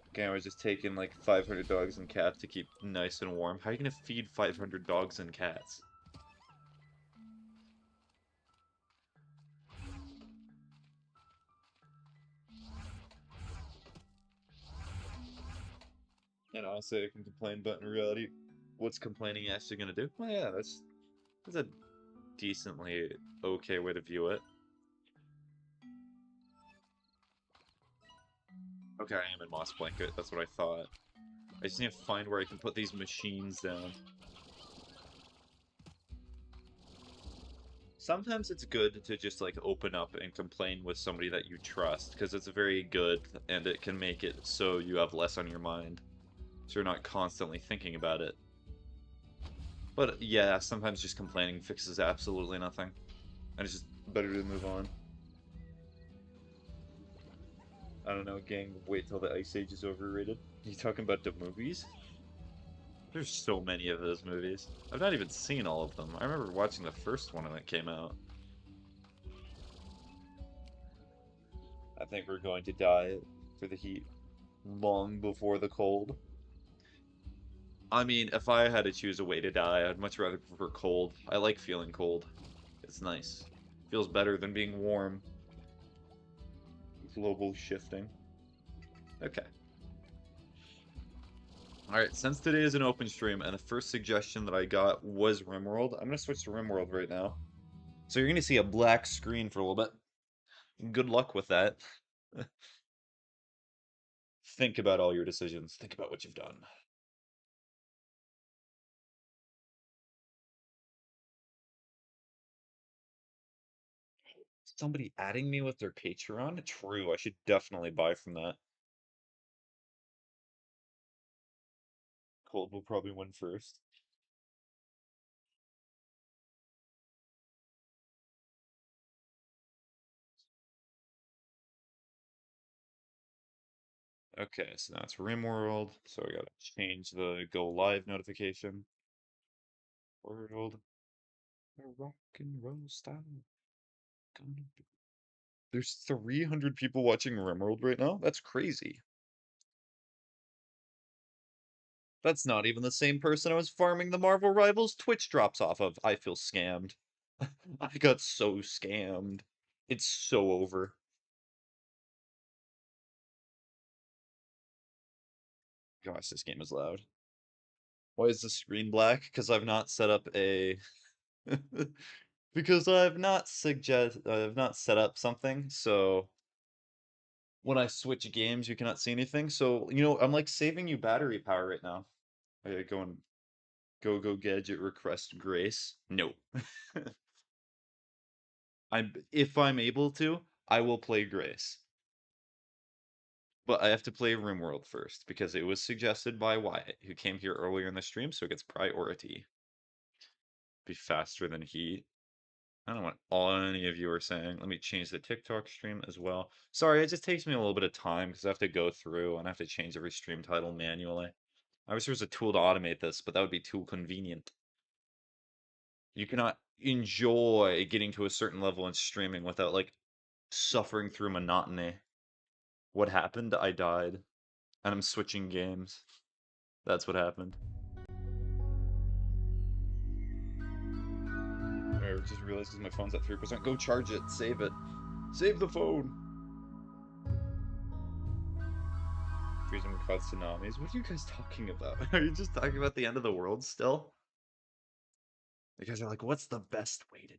Okay, I was just taking, like, 500 dogs and cats to keep nice and warm. How are you gonna feed 500 dogs and cats? And honestly, I can complain, but in reality, what's complaining actually gonna do? Well, yeah, that's a decently okay way to view it. Okay, I am in Moss Blanket, that's what I thought. I just need to find where I can put these machines down. Sometimes it's good to just, like, open up and complain with somebody that you trust, because it's very good, and it can make it so you have less on your mind. So you're not constantly thinking about it. But yeah, sometimes just complaining fixes absolutely nothing. And it's just better to move on. I don't know, gang, wait till the Ice Age is overrated. You talking about the movies? There's so many of those movies. I've not even seen all of them. I remember watching the first one when it came out. I think we're going to die for the heat long before the cold. I mean, if I had to choose a way to die, I'd much rather prefer cold. I like feeling cold. It's nice. Feels better than being warm. Global shifting. Okay. Alright, since today is an open stream, and the first suggestion that I got was RimWorld, I'm going to switch to RimWorld right now. So you're going to see a black screen for a little bit. Good luck with that. Think about all your decisions. Think about what you've done. Somebody adding me with their Patreon? True, I should definitely buy from that. Cold will probably win first. Okay, so now it's RimWorld, so I gotta change the go live notification. World, a rock and roll style. Gonna be... There's 300 people watching RimWorld right now? That's crazy. That's not even the same person I was farming the Marvel Rivals Twitch drops off of. I feel scammed. I got so scammed. It's so over. Gosh, this game is loud. Why is the screen black? Because I've not set up a because I've not set up something, so when I switch games you cannot see anything. So, I'm like saving you battery power right now. I go and go gadget request Grace. No. If I'm able to, I will play Grace. But I have to play RimWorld first because it was suggested by Wyatt, who came here earlier in the stream, so it gets priority. Be faster than Heat. I don't know what any of you are saying. Let me change the TikTok stream as well. Sorry, it just takes me a little bit of time because I have to go through and I have to change every stream title manually. I wish there was a tool to automate this, but that would be too convenient. You cannot enjoy getting to a certain level in streaming without like suffering through monotony. What happened? I died. And I'm switching games. That's what happened. I just realized because my phone's at 3%. Go charge it. Save it. Save the phone. Freezing would cause tsunamis. What are you guys talking about? Are you just talking about the end of the world still? You guys are like, what's the best way to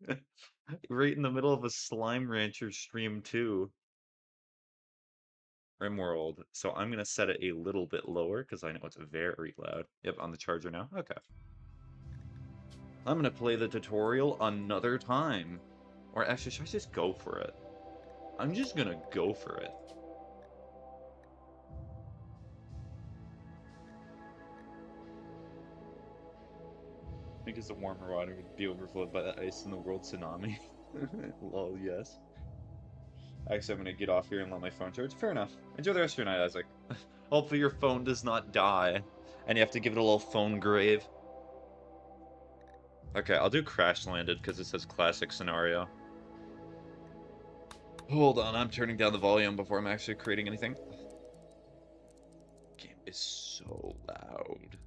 die? Right in the middle of a Slime Rancher stream too. RimWorld. So I'm gonna set it a little bit lower because I know it's very loud. Yep, on the charger now. Okay. I'm gonna play the tutorial another time. Or actually, should I just go for it? I'm just gonna go for it. Because the warmer water would be overflowed by the ice in the world tsunami. Lol, yes. Actually, I'm gonna get off here and let my phone charge. Fair enough. Enjoy the rest of your night, Isaac. Hopefully your phone does not die. And you have to give it a little phone grave. Okay, I'll do Crash Landed because it says classic scenario. Hold on, I'm turning down the volume before I'm actually creating anything. Game is so loud.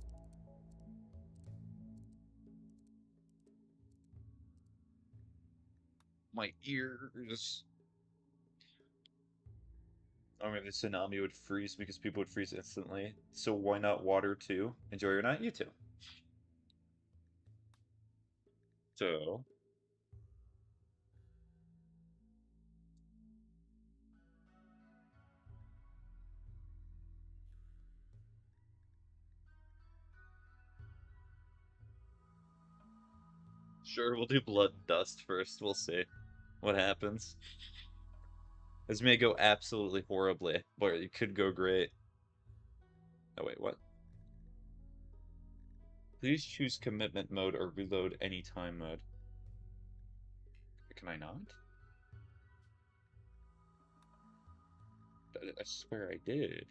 My ears. I mean, the tsunami would freeze because people would freeze instantly. So why not water too? Enjoy your night, you too. So, sure, we'll do blood and dust first. We'll see what happens. This may go absolutely horribly, but it could go great. Oh, wait, what? Please choose commitment mode or reload anytime mode. Can I not? I swear I did.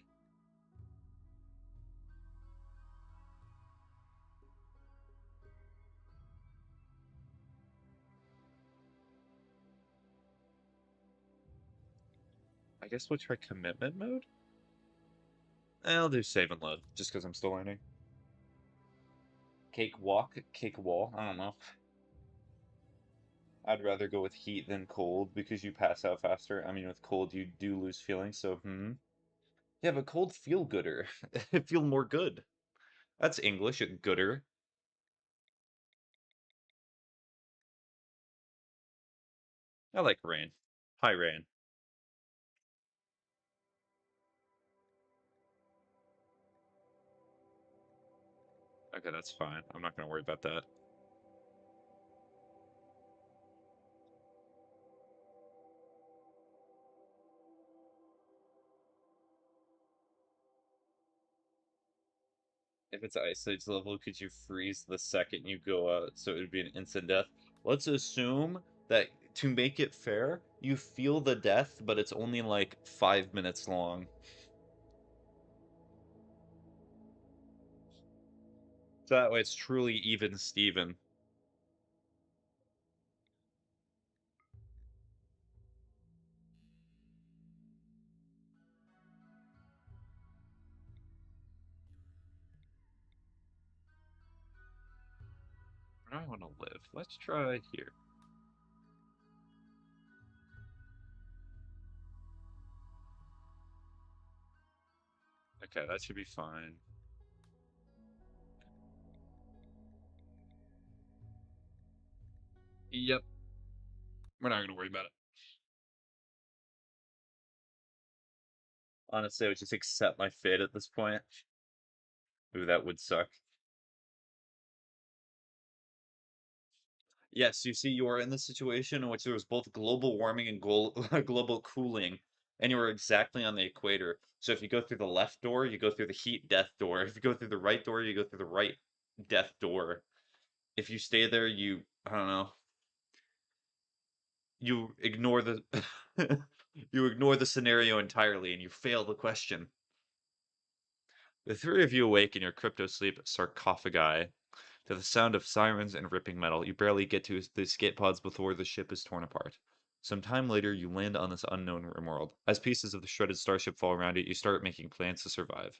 I guess we'll try commitment mode? I'll do save and load, just because I'm still learning. Cake walk, cake wall, I don't know. I'd rather go with heat than cold because you pass out faster. I mean, with cold, you do lose feelings, so, Yeah, but cold feel gooder. Feel more good. That's English, gooder. I like rain. Hi, rain. Okay, that's fine. I'm not gonna worry about that. If it's Ice Age level, could you freeze the second you go out so it would be an instant death? Let's assume that to make it fair, you feel the death, but it's only like 5 minutes long. So that way it's truly even Steven. Where do I want to live? Let's try here. Okay, that should be fine. Yep. We're not going to worry about it. Honestly, I would just accept my fate at this point. Ooh, that would suck. Yes, you see, you are in the situation in which there was both global warming and global cooling, and you are exactly on the equator. So if you go through the left door, you go through the heat death door. If you go through the right door, you go through the right death door. If you stay there, I don't know, you ignore the you ignore the scenario entirely and you fail the question. The three of you awake in your crypto sleep sarcophagi to the sound of sirens and ripping metal. You barely get to the escape pods before the ship is torn apart. Some time later, you land on this unknown RimWorld. As pieces of the shredded starship fall around it, you start making plans to survive.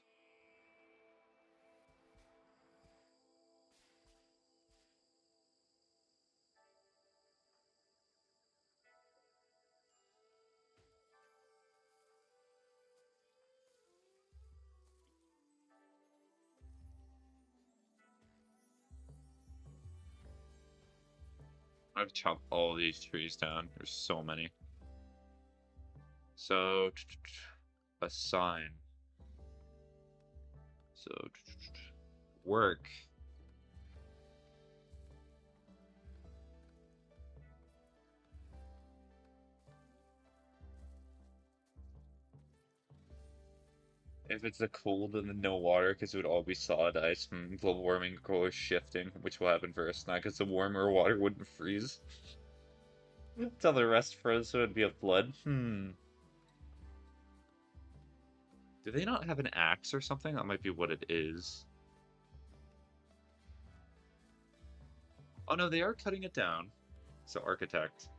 I've chopped all these trees down. There's so many. So, a sign. So, work. If it's the cold and the no water, because it would all be solid ice from global warming or shifting, which will happen first, not because the warmer water wouldn't freeze. Till the rest froze, so it'd be a flood. Do they not have an axe or something? That might be what it is. Oh no, they are cutting it down. So architect.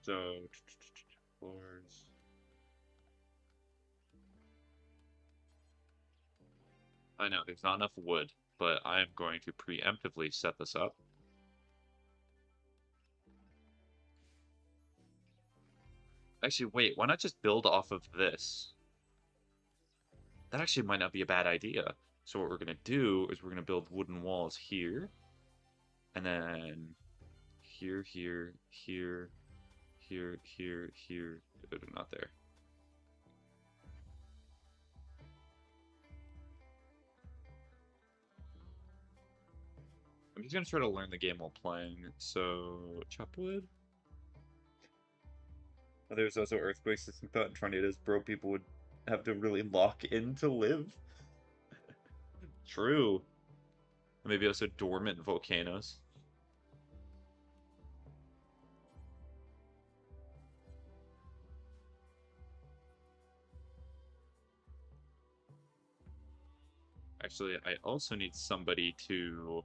So floors. I know there's not enough wood, but I am going to preemptively set this up. Actually, wait, why not just build off of this? That actually might not be a bad idea. So what we're gonna do is we're gonna build wooden walls here, and then here, here, here, here, here, here. Not there. I'm just gonna try to learn the game while playing. So chop wood. There's also earthquakes. I thought in tornadoes, bro, people would have to really lock in to live. True. Maybe also dormant volcanoes. Actually, I also need somebody to...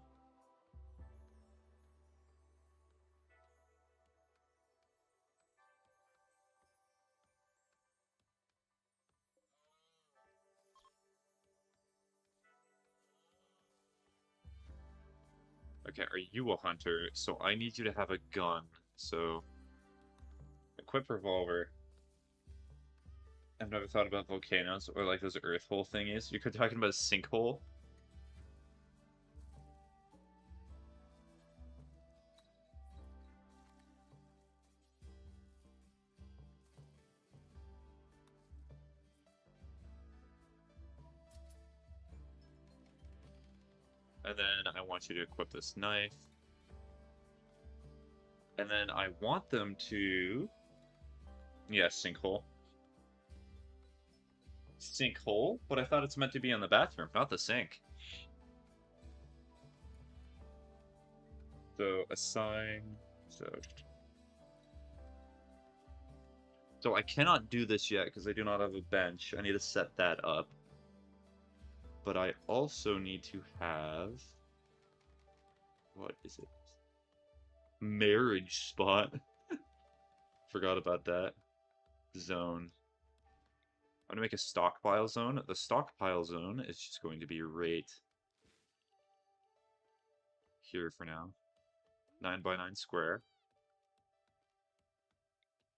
Okay, are you a hunter? So I need you to have a gun. So, equip revolver. I've never thought about volcanoes or like those earth hole thingies. You're talking about a sinkhole? And then I want you to equip this knife. And then I want them to... Yeah, sinkhole. Sinkhole? But I thought it's meant to be in the bathroom, not the sink. So, assign... So I cannot do this yet because I do not have a bench. I need to set that up. But I also need to have... What is it? Marriage spot. Forgot about that. Zone. I'm gonna make a stockpile zone. The stockpile zone is just going to be right here for now. 9 by 9 square.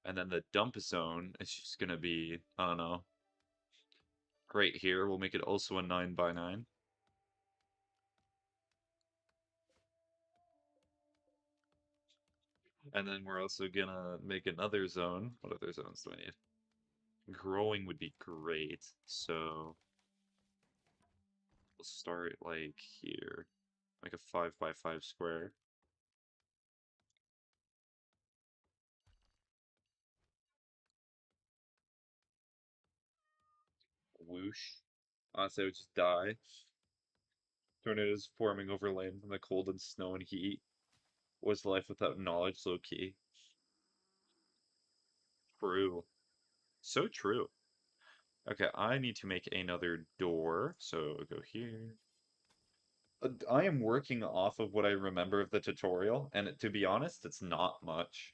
And then the dump zone is just gonna be, I don't know, right here. We'll make it also a 9 by 9. And then we're also gonna make another zone. What other zones do I need? Growing would be great. So we'll start like here, like a 5 by 5 square. Whoosh. Honestly, I would just die. Tornadoes forming over land from the cold and snow and heat. Was life without knowledge low key? True. So true. Okay, I need to make another door. So go here. I am working off of what I remember of the tutorial, and to be honest, it's not much.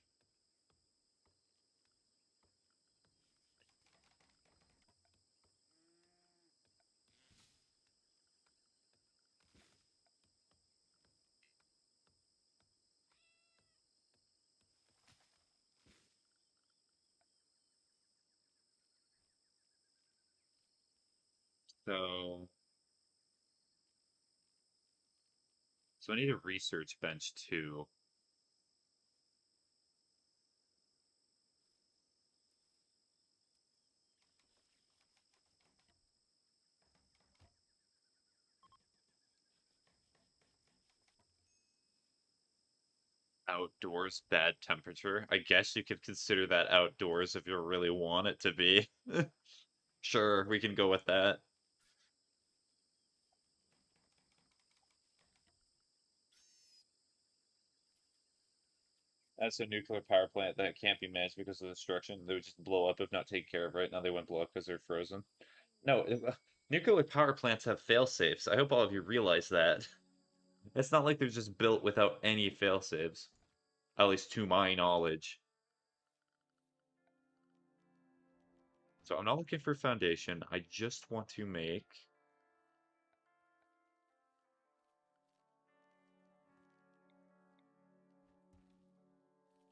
So, so I need a research bench too. Outdoors, bad temperature. I guess you could consider that outdoors if you really want it to be. Sure, we can go with that. That's a nuclear power plant that can't be managed because of destruction. They would just blow up if not taken care of right now. They wouldn't blow up because they're frozen. No, nuclear power plants have fail-safes. I hope all of you realize that. It's not like they're just built without any fail-safes. At least to my knowledge. So I'm not looking for foundation. I just want to make...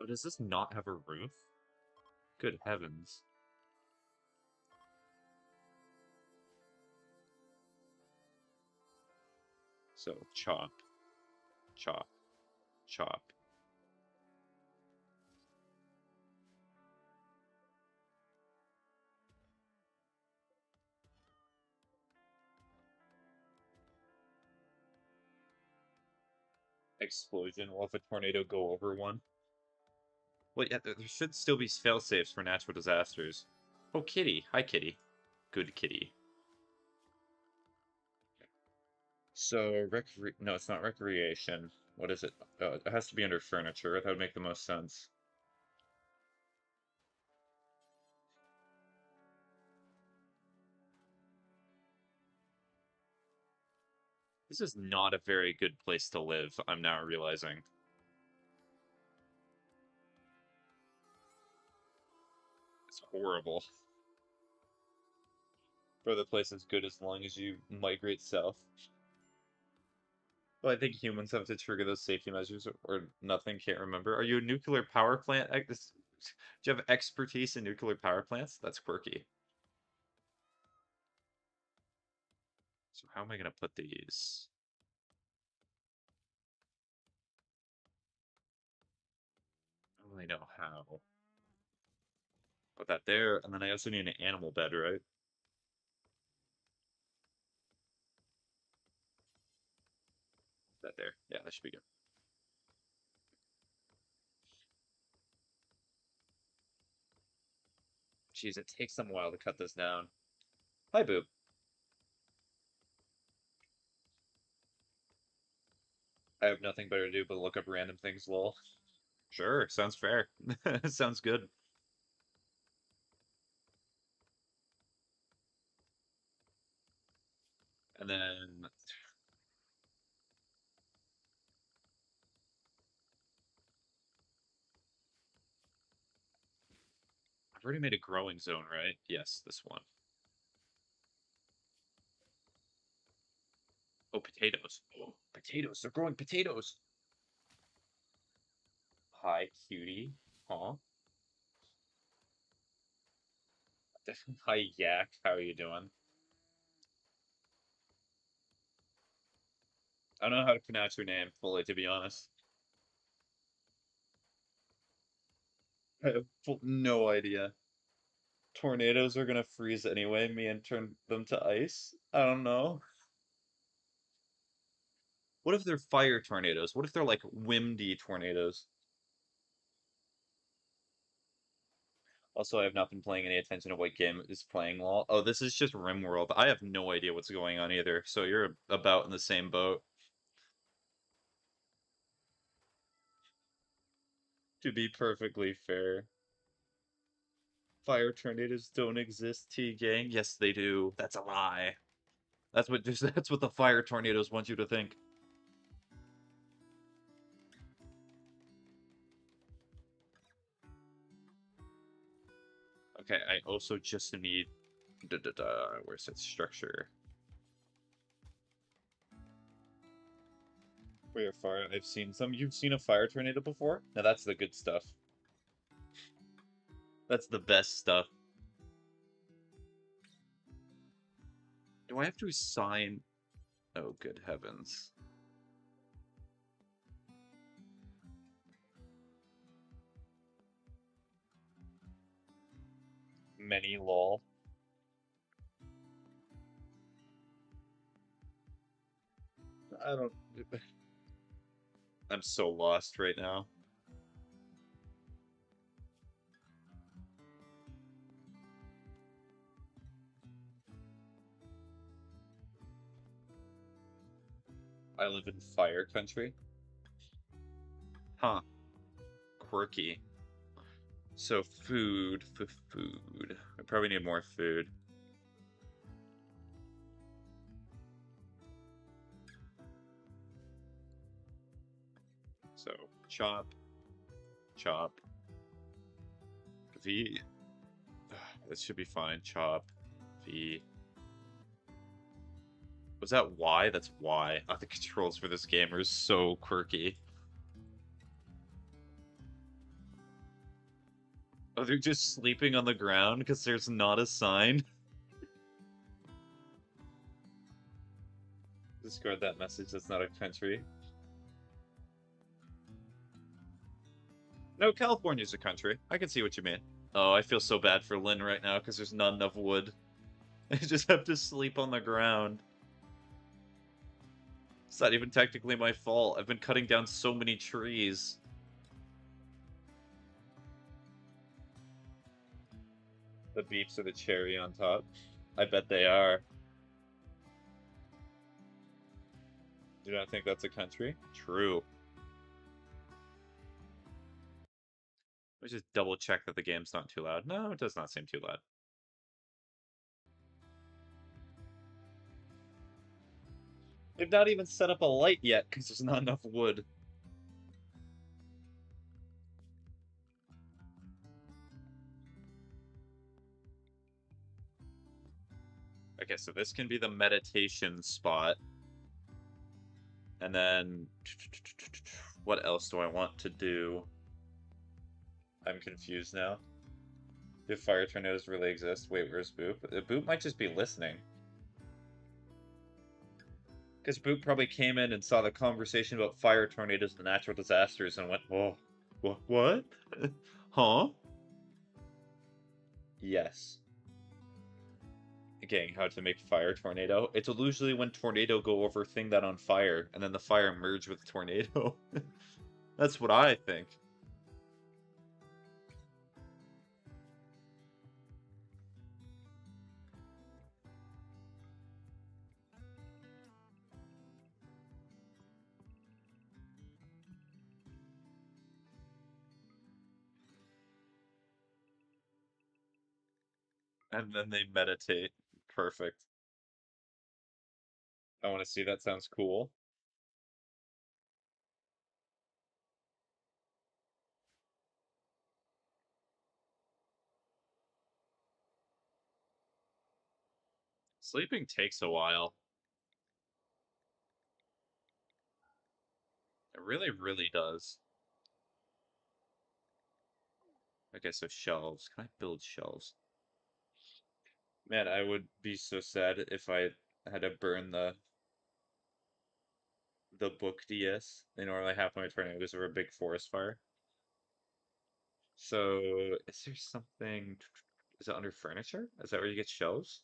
Oh, does this not have a roof? Good heavens. So, chop, chop, chop. Explosion. Will if a tornado go over one? Well, yeah, there should still be fail-safes for natural disasters. Oh, kitty. Hi, kitty. Good kitty. So, no, it's not recreation. What is it? It has to be under furniture. That would make the most sense. This is not a very good place to live, I'm now realizing. It's horrible. For the place is good as long as you migrate south. Well, I think humans have to trigger those safety measures or nothing, can't remember. Are you a nuclear power plant? Do you have expertise in nuclear power plants? That's quirky. So how am I going to put these? I don't really know how. Put that there, and then I also need an animal bed, right? That there. Yeah, that should be good. Jeez, it takes them a while to cut this down. Hi, Boob. I have nothing better to do but look up random things, lol. Sure, sounds fair. Sounds good. And then I've already made a growing zone, right? Yes, this one. Oh, potatoes. Oh, potatoes. They're growing potatoes. Hi, cutie. Huh? Hi, yak. How are you doing? I don't know how to pronounce your name fully, to be honest. I have no idea. Tornadoes are gonna freeze anyway, me and turn them to ice? I don't know. What if they're fire tornadoes? What if they're like windy tornadoes? Also, I have not been paying any attention to what game is playing well. Oh, this is just RimWorld. I have no idea what's going on either, so you're about in the same boat. To be perfectly fair. Fire tornadoes don't exist, T-gang. Yes, they do. That's a lie. That's what the fire tornadoes want you to think. Okay, I also just need where's that structure? Where fire I've seen some. You've seen a fire tornado before? Now that's the good stuff. That's the best stuff. Do I have to assign? Oh, good heavens. Many lol. I don't. I'm so lost right now. I live in fire country. Huh. Quirky. So food. I probably need more food. So chop, chop. V. This should be fine. Chop. V. Was that Y? That's Y. Oh, the controls for this game are so quirky. Oh, they're just sleeping on the ground because there's not a sign. Discard that message. That's not a country. No, California's a country. I can see what you mean. Oh, I feel so bad for Lynn right now because there's not enough wood. I just have to sleep on the ground. It's not even technically my fault. I've been cutting down so many trees. The beeps are the cherry on top. I bet they are. Do not think that's a country? True. Let's just double check that the game's not too loud. No, it does not seem too loud. They've not even set up a light yet because there's not enough wood. Okay, so this can be the meditation spot. And then what else do I want to do? I'm confused now. Do fire tornadoes really exist? Wait, where's Boop? Boop might just be listening. Because Boop probably came in and saw the conversation about fire tornadoes and natural disasters and went, whoa, what? Huh? Yes. Gang, how to make fire tornado. It's usually when tornado go over thing that on fire, and then the fire merge with tornado. That's what I think. And then they meditate. Perfect. I want to see that. Sounds cool. Sleeping takes a while. really, really does. Okay, so shelves. Can I build shelves? Man, I would be so sad if I had to burn the book DS. They normally happen when tornadoes or a big forest fire. So, is there something? Is it under furniture? Is that where you get shelves?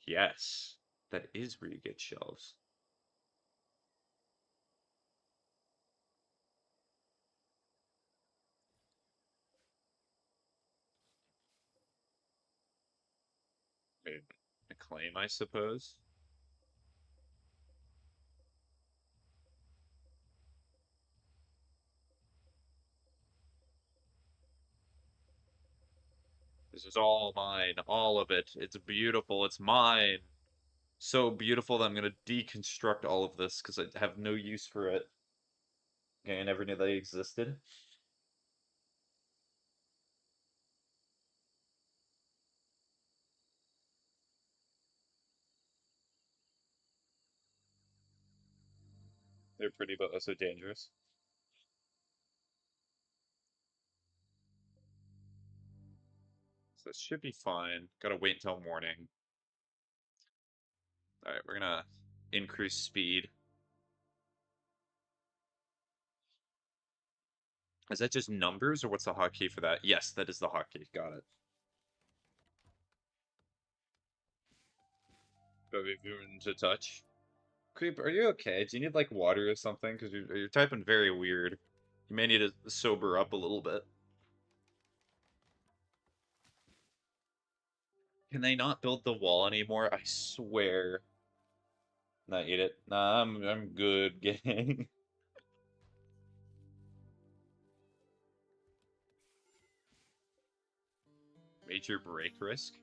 Yes, that is where you get shelves. A claim, I suppose. This is all mine, all of it. It's beautiful. It's mine. So beautiful that I'm gonna deconstruct all of this because I have no use for it. Okay, I never knew they existed. They're pretty, but also dangerous. So this should be fine. Gotta wait until morning. Alright, we're gonna increase speed. Is that just numbers, or what's the hotkey for that? Yes, that is the hotkey. Got it. But if you're into touch. Creep, are you okay? Do you need, like, water or something? Because you're typing very weird. You may need to sober up a little bit. Can they not build the wall anymore? I swear. Not eat it. Nah, I'm good, gang. Major break risk?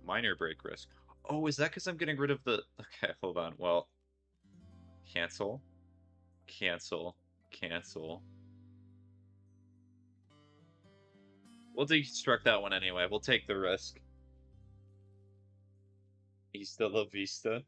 Minor break risk. Oh, is that because I'm getting rid of the... Okay, hold on. Well, cancel, cancel, cancel. We'll deconstruct that one anyway. We'll take the risk. Hasta la vista.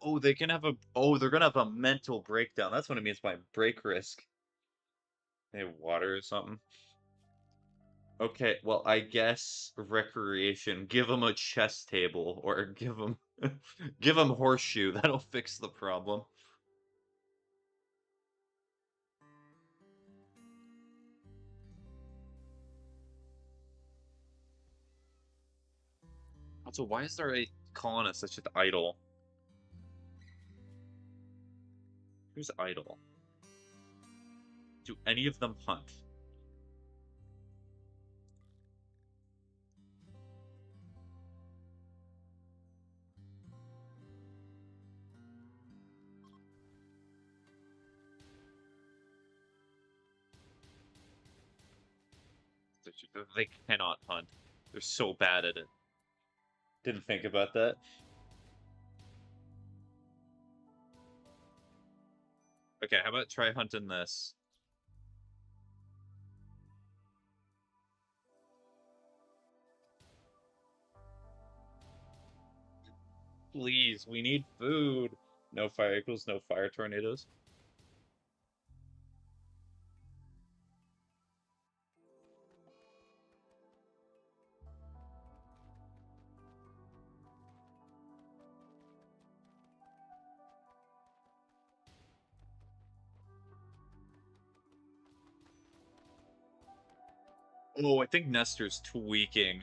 Oh, they can have a... Oh, they're gonna have a mental breakdown. That's what it means by break risk. Hey, water or something. Okay, well, I guess recreation. Give them a chess table, or give them... give them horseshoe. That'll fix the problem. Also, why is there a colonist such an idol? Who's idle? Do any of them hunt? They cannot hunt. They're so bad at it. Didn't think about that. Okay, how about try hunting this? Please, we need food. No fire equals no fire tornadoes. Oh, I think Nestor's tweaking.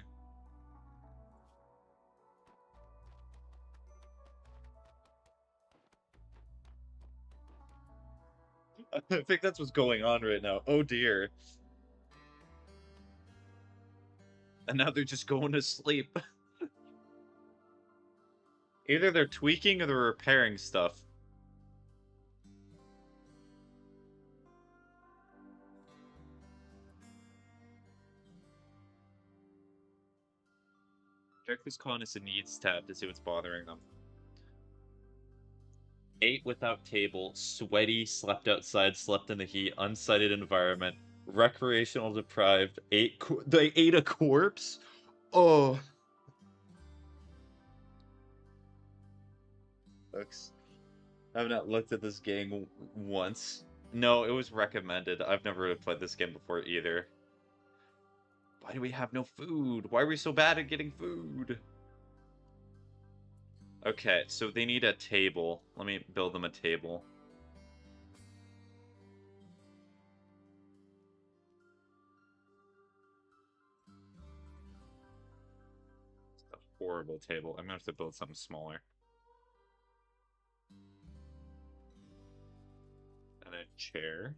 I think that's what's going on right now. Oh dear. And now they're just going to sleep. Either they're tweaking or they're repairing stuff. who's calling us a needs tab to see what's bothering them. Ate without table, sweaty, slept outside, slept in the heat, unsighted environment, recreational deprived, they ate a corpse? Oh. Folks, I've not looked at this game once. No, it was recommended. I've never played this game before either. Why do we have no food? Why are we so bad at getting food? Okay, so they need a table. Let me build them a table. It's a horrible table. I'm gonna have to build something smaller. And a chair.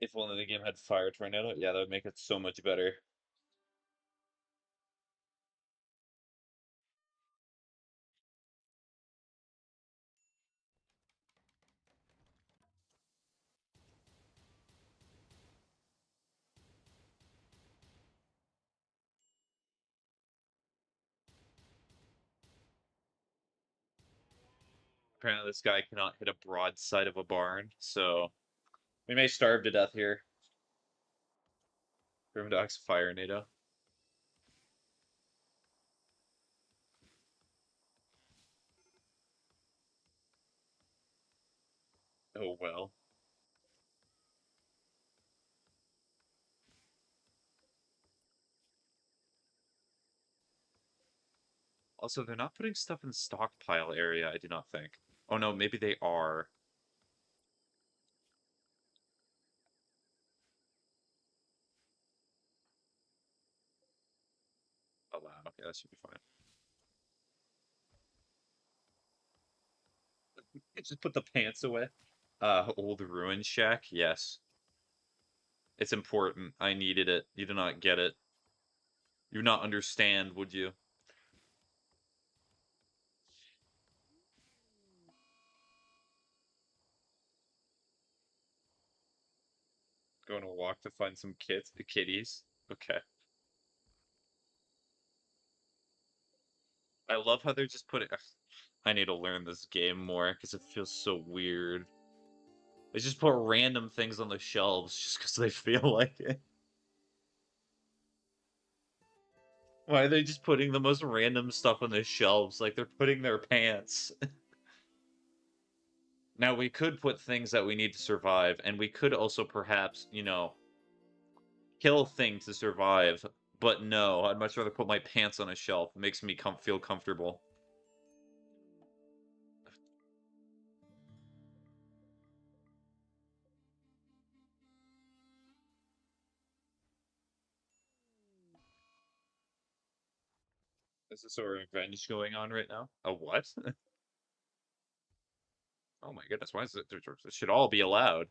If only the game had fire tornado, yeah, that would make it so much better. Apparently this guy cannot hit a broadside of a barn, so we may starve to death here. Grimdock's fire NATO. Oh well. Also, they're not putting stuff in the stockpile area, I do not think. Oh no, maybe they are. Allow. Okay, that should be fine. Just put the pants away. Old ruin shack? Yes. It's important. I needed it. You do not get it. You do not understand, would you? Going to walk to find some kitties. Okay. I love how they're just putting. I need to learn this game more because it feels so weird. They just put random things on the shelves just because they feel like it. Why are they just putting the most random stuff on the shelves? Like they're putting their pants. Now we could put things that we need to survive, and we could also perhaps, kill things to survive. But no, I'd much rather put my pants on a shelf. It makes me feel comfortable. Is this a revenge going on right now? A what? Oh my goodness, why is it? It should all be allowed.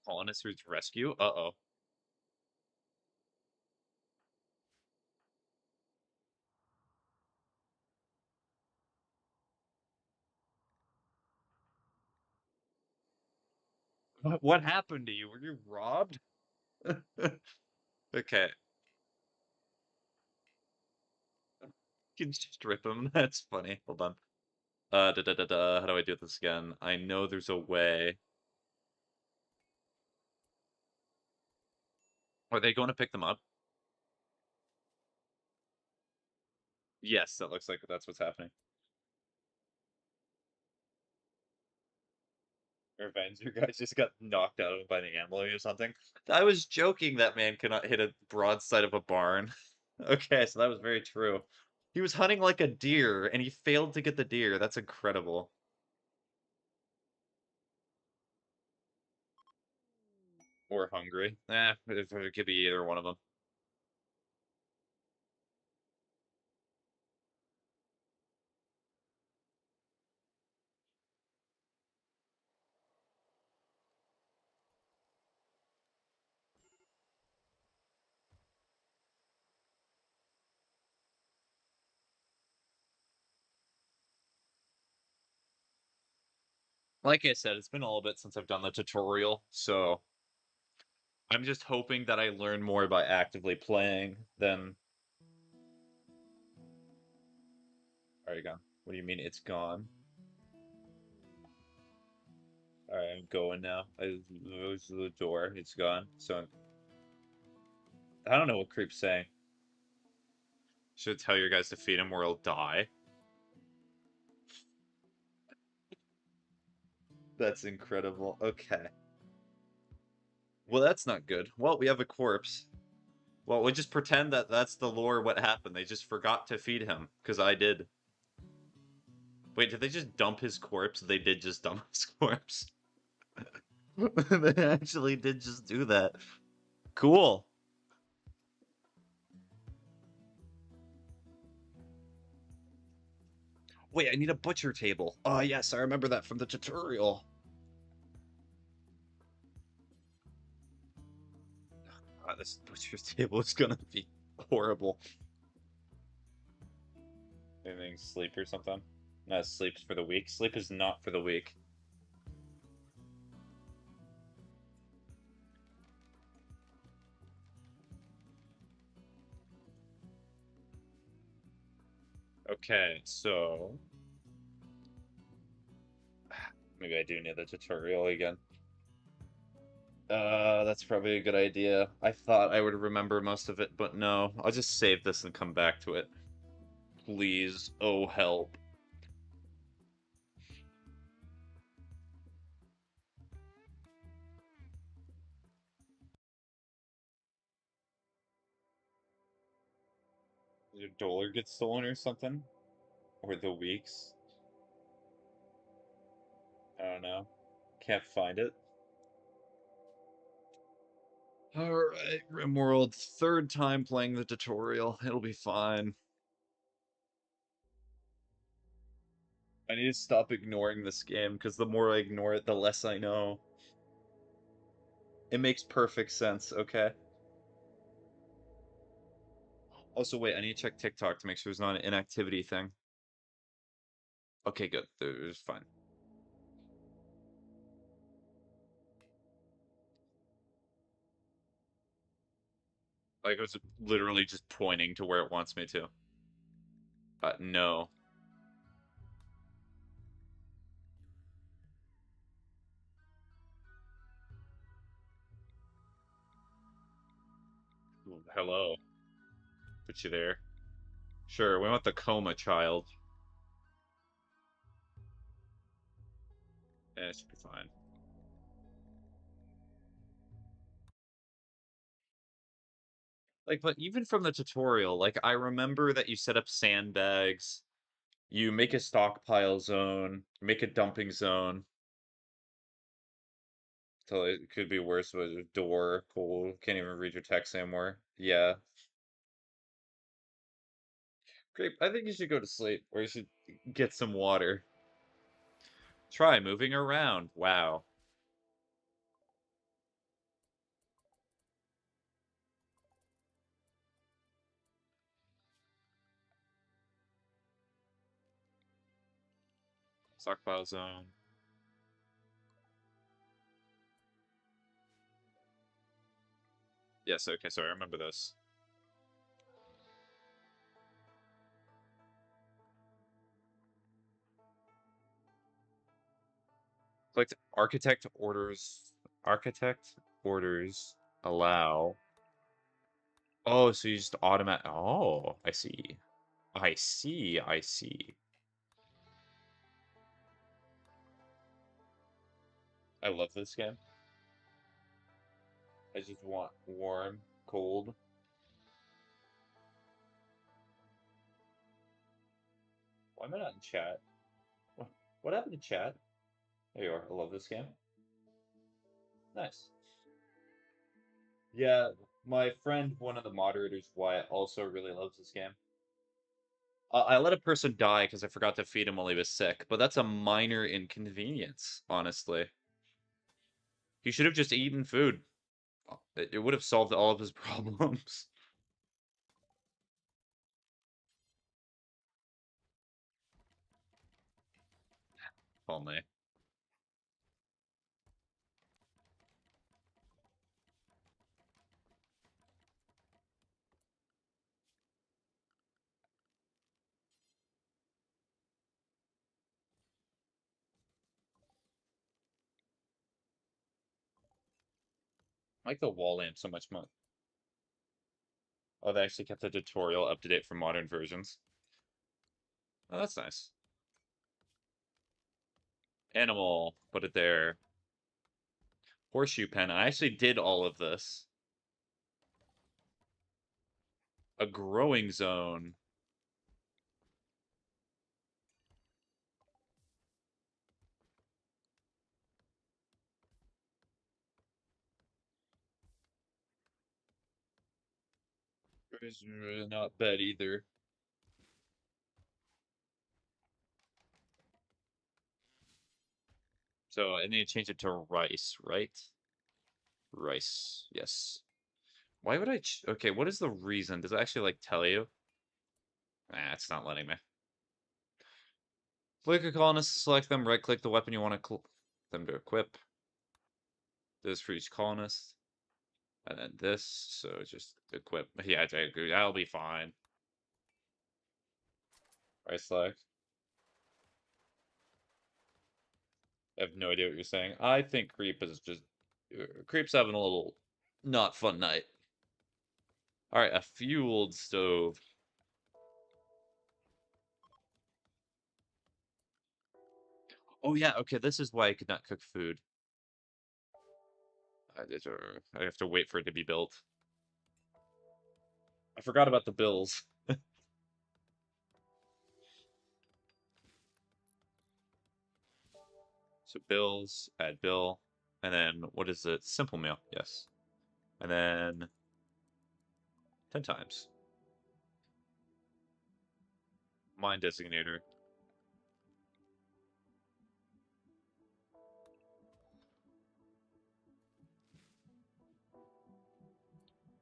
Colonists rescue? Uh-oh. What happened to you? Were you robbed? Okay. You can strip him. That's funny. Hold on. How do I do this again? I know there's a way. Are they going to pick them up? Yes, that looks like that's what's happening. Revenge, you guys just got knocked out by the ammo or something. I was joking that man cannot hit a broadside of a barn. Okay, so that was very true. He was hunting like a deer, and he failed to get the deer. That's incredible. Or hungry. It could be either one of them. Like I said, it's been a little bit since I've done the tutorial, so I'm just hoping that I learn more by actively playing than... Alright, gone. What do you mean it's gone? Alright, I'm going now. I close the door. It's gone. So I don't know what Creep's saying. Should tell your guys to feed him or he'll die. That's incredible. Okay. Well, that's not good. Well, we have a corpse. Well, we just pretend that that's the lore what happened. They just forgot to feed him, because I did. Wait, did they just dump his corpse? They did just dump his corpse. They actually did just do that. Cool. Wait, I need a butcher table. Oh, yes, I remember that from the tutorial. God, this butcher's table is gonna be horrible. Anything sleep or something? No, sleep's for the weak. Sleep is not for the weak. Okay, so... Maybe I do need the tutorial again. That's probably a good idea. I thought I would remember most of it, but no. I'll just save this and come back to it. Please. Oh, help. Did your dollar get stolen or something? Or the weeks? I don't know. Can't find it. Alright, RimWorld. Third time playing the tutorial. It'll be fine. I need to stop ignoring this game, because the more I ignore it, the less I know. It makes perfect sense, okay? Also, wait, I need to check TikTok to make sure there's not an inactivity thing. Okay, good. There's fine. Like, it was literally just pointing to where it wants me to. No. Ooh, hello. Put you there. Sure, we want the coma child. Yeah, it should be fine. Like, but even from the tutorial, like, I remember that you set up sandbags, you make a stockpile zone, make a dumping zone. So it could be worse with a door, cool, can't even read your text anymore. Yeah. Great, I think you should go to sleep, or you should get some water. Try moving around. Wow. Stockpile zone. Yes, okay, sorry, I remember this. Like architect orders allow. Oh, so you just automatic. Oh, I see. I see. I see. I love this game. I just want warm, cold. Why am I not in chat? What happened to chat? There you are. I love this game. Nice. Yeah, my friend, one of the moderators, Wyatt, also really loves this game. I let a person die because I forgot to feed him while he was sick, but that's a minor inconvenience, honestly. He should have just eaten food. It would have solved all of his problems. Only. I like the wall lamp so much more. Oh, they actually kept the tutorial up to date for modern versions. Oh, that's nice. Animal, put it there. Horseshoe pen. I actually did all of this. A growing zone. Is not bad either. So I need to change it to rice, right? Rice, yes. Why would I okay, what is the reason? Does it actually, like, tell you? Nah, it's not letting me. Click a colonist, select them, right-click the weapon you want to them to equip. This for each colonist. And then this, so just equip. Yeah, that'll be fine. Right select. I have no idea what you're saying. I think Creep is just... Creep's having a little not fun night. Alright, a fueled stove. Oh yeah, okay, this is why I could not cook food. I have to wait for it to be built. I forgot about the bills. So bills, add bill, and then what is it? Simple meal, yes. And then 10 times. Mine designator.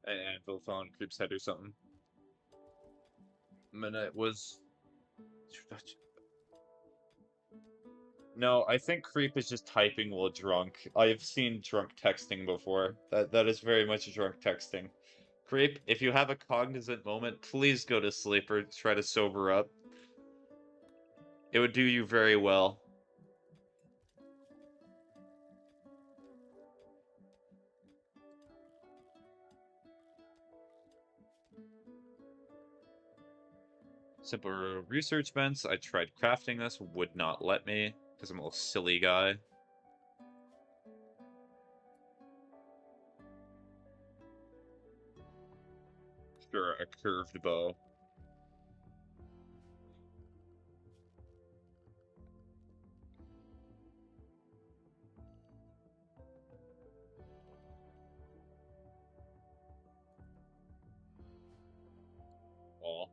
And Bill phone creeps head or something. Minute was... No, I think creep is just typing while drunk. I've seen drunk texting before. That is very much drunk texting. Creep, if you have a cognizant moment, please go to sleep or try to sober up. It would do you very well. Simple research vents. I tried crafting this, would not let me, because I'm a little silly guy. Sure, a curved bow. Wall.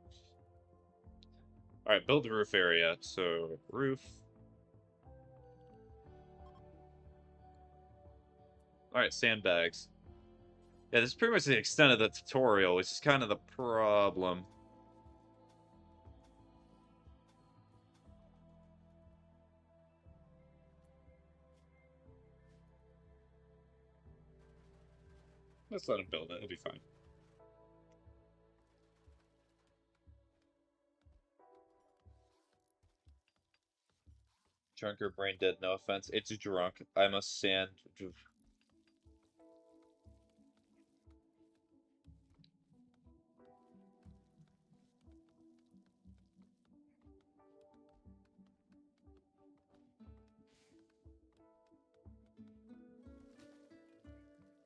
Alright, build a roof area. So, roof. Alright, sandbags. Yeah, this is pretty much the extent of the tutorial, which is kind of the problem. Let's let him build it, it'll be fine. Drunk or brain dead, no offense. It's drunk. I'm a sand...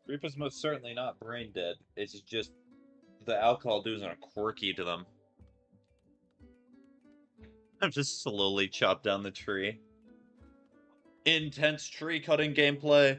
Reaper's most certainly not brain dead. It's just the alcohol doing a quirky to them. I'm just slowly chop down the tree. Intense tree cutting gameplay.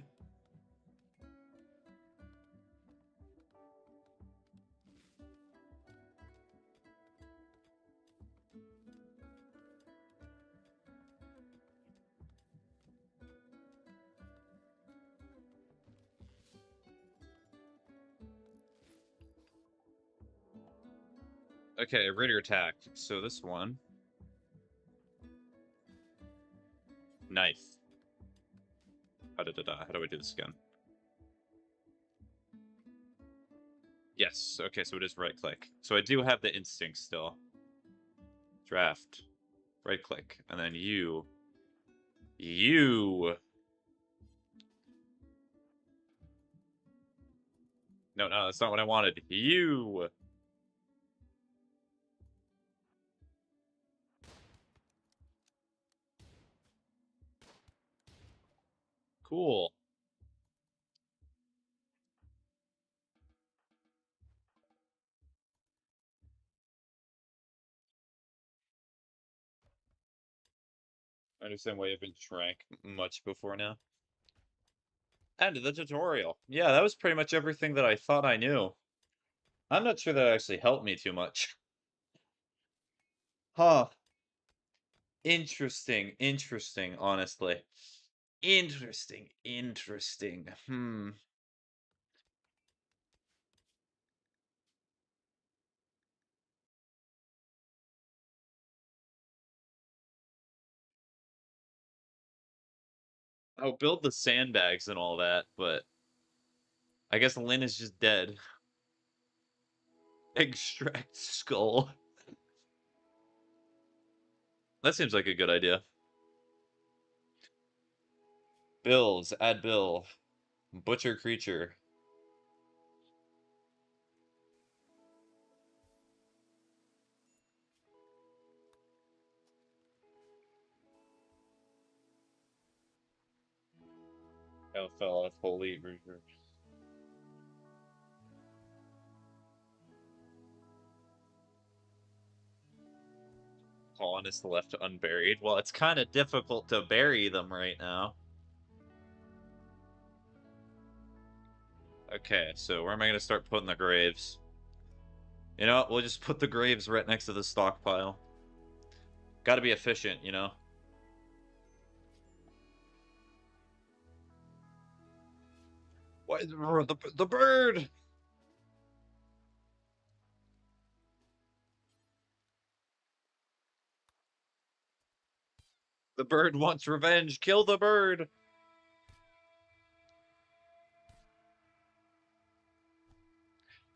Okay, Raider attack. So this one. Knife. How do I do this again? Yes, okay, so it is right click. So I do have the instinct still. Draft. Right click. And then you. You! No, no, that's not what I wanted. You! Cool. I understand why you haven't drank much before now. End of the tutorial. Yeah, that was pretty much everything that I thought I knew. I'm not sure that actually helped me too much. Huh. Interesting, interesting, honestly. Interesting, interesting. I'll build the sandbags and all that, but I guess Lynn is just dead. Extract skull. That seems like a good idea. Bills, add bill. Butcher creature. Oh, fell off holy river. Pawn is left unburied. Well, it's kind of difficult to bury them right now. Okay, so where am I going to start putting the graves? You know what? We'll just put the graves right next to the stockpile. Gotta be efficient, you know? Why the bird? The bird wants revenge. Kill the bird.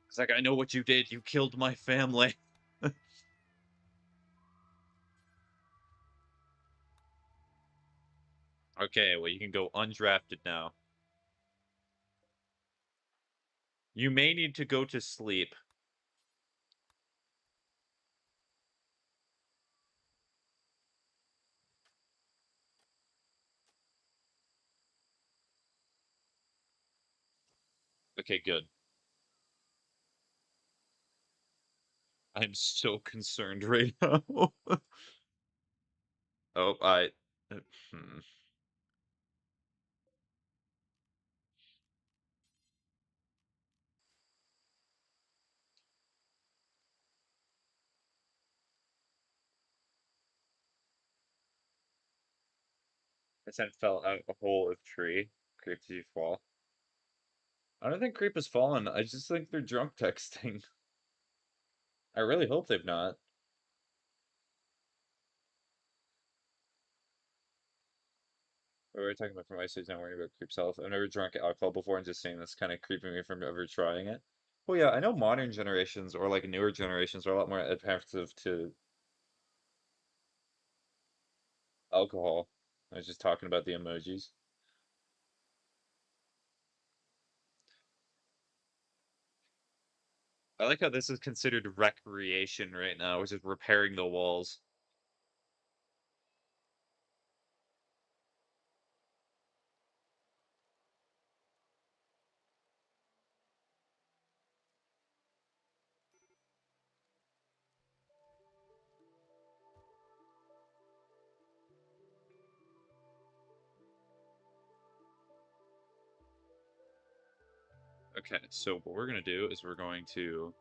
It's like, I know what you did. You killed my family. Okay, well, you can go undrafted now. You may need to go to sleep. Okay, good. I'm so concerned right now. Oh, hmm. I said fell out a hole of tree. Creep did you fall? I don't think Creep has fallen. I just think they're drunk texting. I really hope they've not. We were talking about from Ice Age, not worrying about Creep's health. I've never drunk alcohol before and just saying that's kind of creeping me from ever trying it. Well, yeah, I know modern generations or like newer generations are a lot more adaptive to alcohol. I was just talking about the emojis. I like how this is considered recreation right now, which is repairing the walls. Okay, so what we're gonna do is we're going to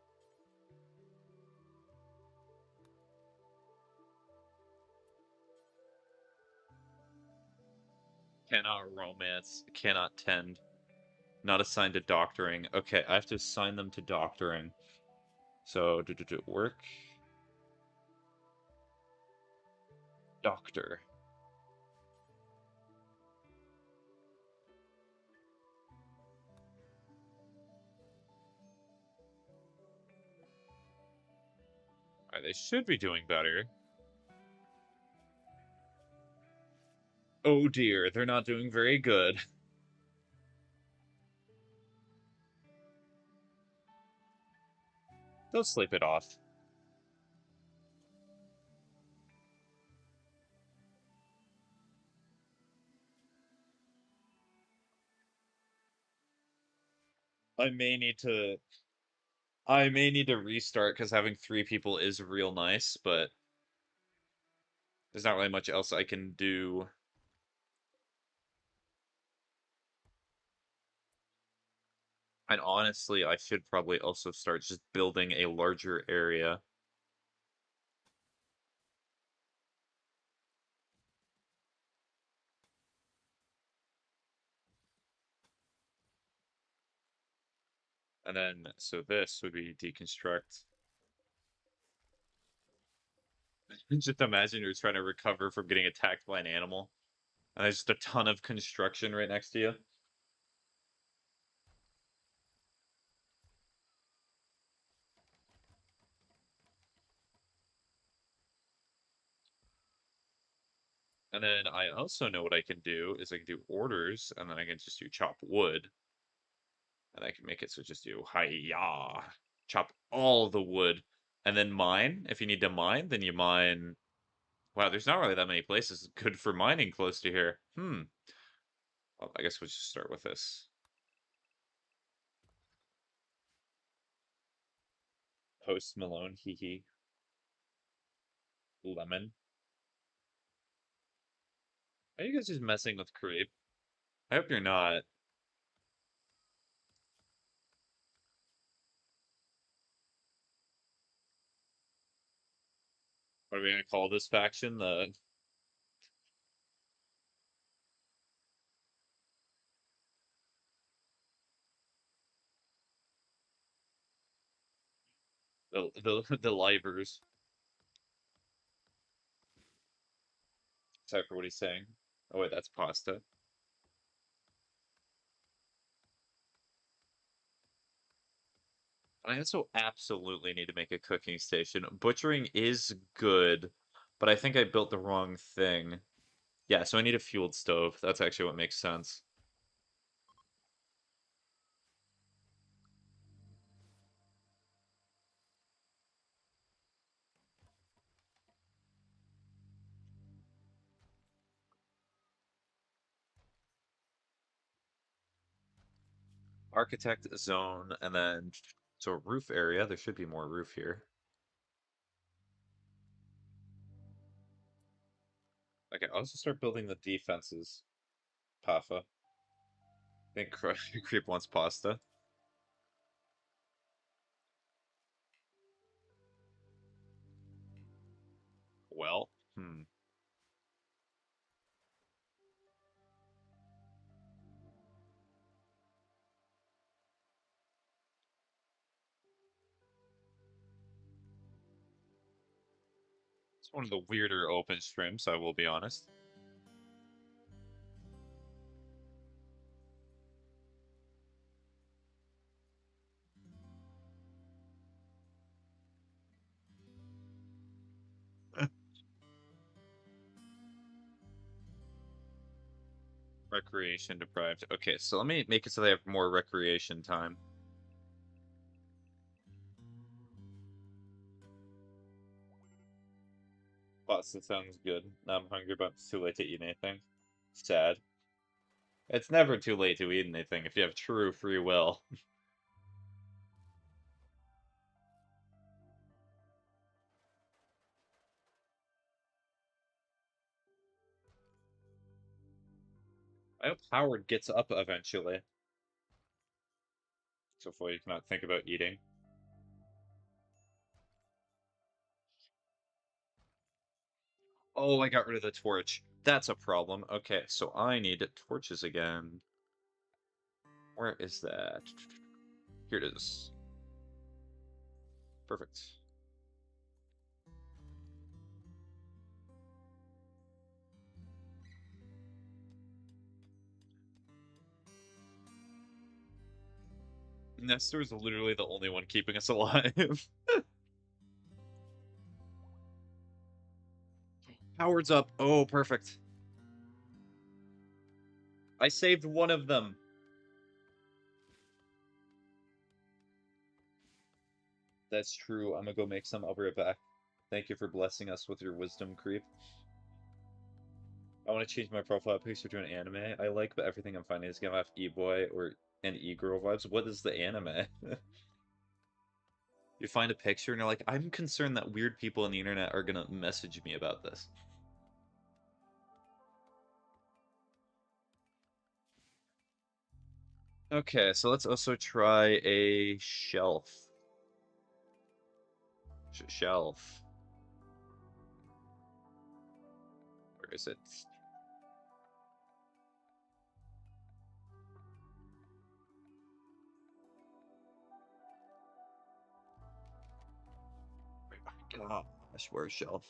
cannot romance, cannot tend, not assigned to doctoring. Okay, I have to assign them to doctoring. So do work doctor. Alright, they should be doing better. Oh dear, they're not doing very good. They'll sleep it off. I may need to restart because having 3 people is real nice, but there's not really much else I can do. And honestly, I should probably also start just building a larger area. And then, so this would be deconstruct. Just imagine you're trying to recover from getting attacked by an animal, and there's just a ton of construction right next to you. And then I also know what I can do is I can do orders, and then I can just do chop wood. And I can make it so just do hi-ya, chop all the wood, and then mine. If you need to mine, then you mine. Wow, there's not really that many places good for mining close to here. Well, I guess we'll just start with this. Post Malone, hee hee. Lemon. Are you guys just messing with creep? I hope you're not. What are we gonna call this faction? The Livers. Sorry for what he's saying. Oh wait, that's pasta. I also absolutely need to make a cooking station. Butchering is good, but I think I built the wrong thing. Yeah, so I need a fueled stove. That's actually what makes sense. Architect zone, and then so roof area. There should be more roof here. Okay, I'll also start building the defenses. Pafa. I think Creep wants pasta. Well, it's one of the weirder open streams, I will be honest. Recreation deprived. Okay, so let me make it so they have more recreation time. Pasta sounds good. Now I'm hungry, but it's too late to eat anything. Sad. It's never too late to eat anything if you have true free will. I hope Howard gets up eventually. So far you cannot think about eating. Oh, I got rid of the torch. That's a problem. Okay, so I need torches again. Where is that? Here it is. Perfect. Nestor is literally the only one keeping us alive. Howard's up. Oh, perfect. I saved one of them. That's true. I'm gonna go make some. I'll be right back. Thank you for blessing us with your wisdom, creep. I want to change my profile picture to an anime I like, but everything I'm finding is gonna have e-boy or and e-girl vibes. What is the anime? You find a picture and you're like, I'm concerned that weird people on the internet are gonna message me about this. Okay, so let's also try a shelf. Shelf. Where is it? Gosh, where's shelf?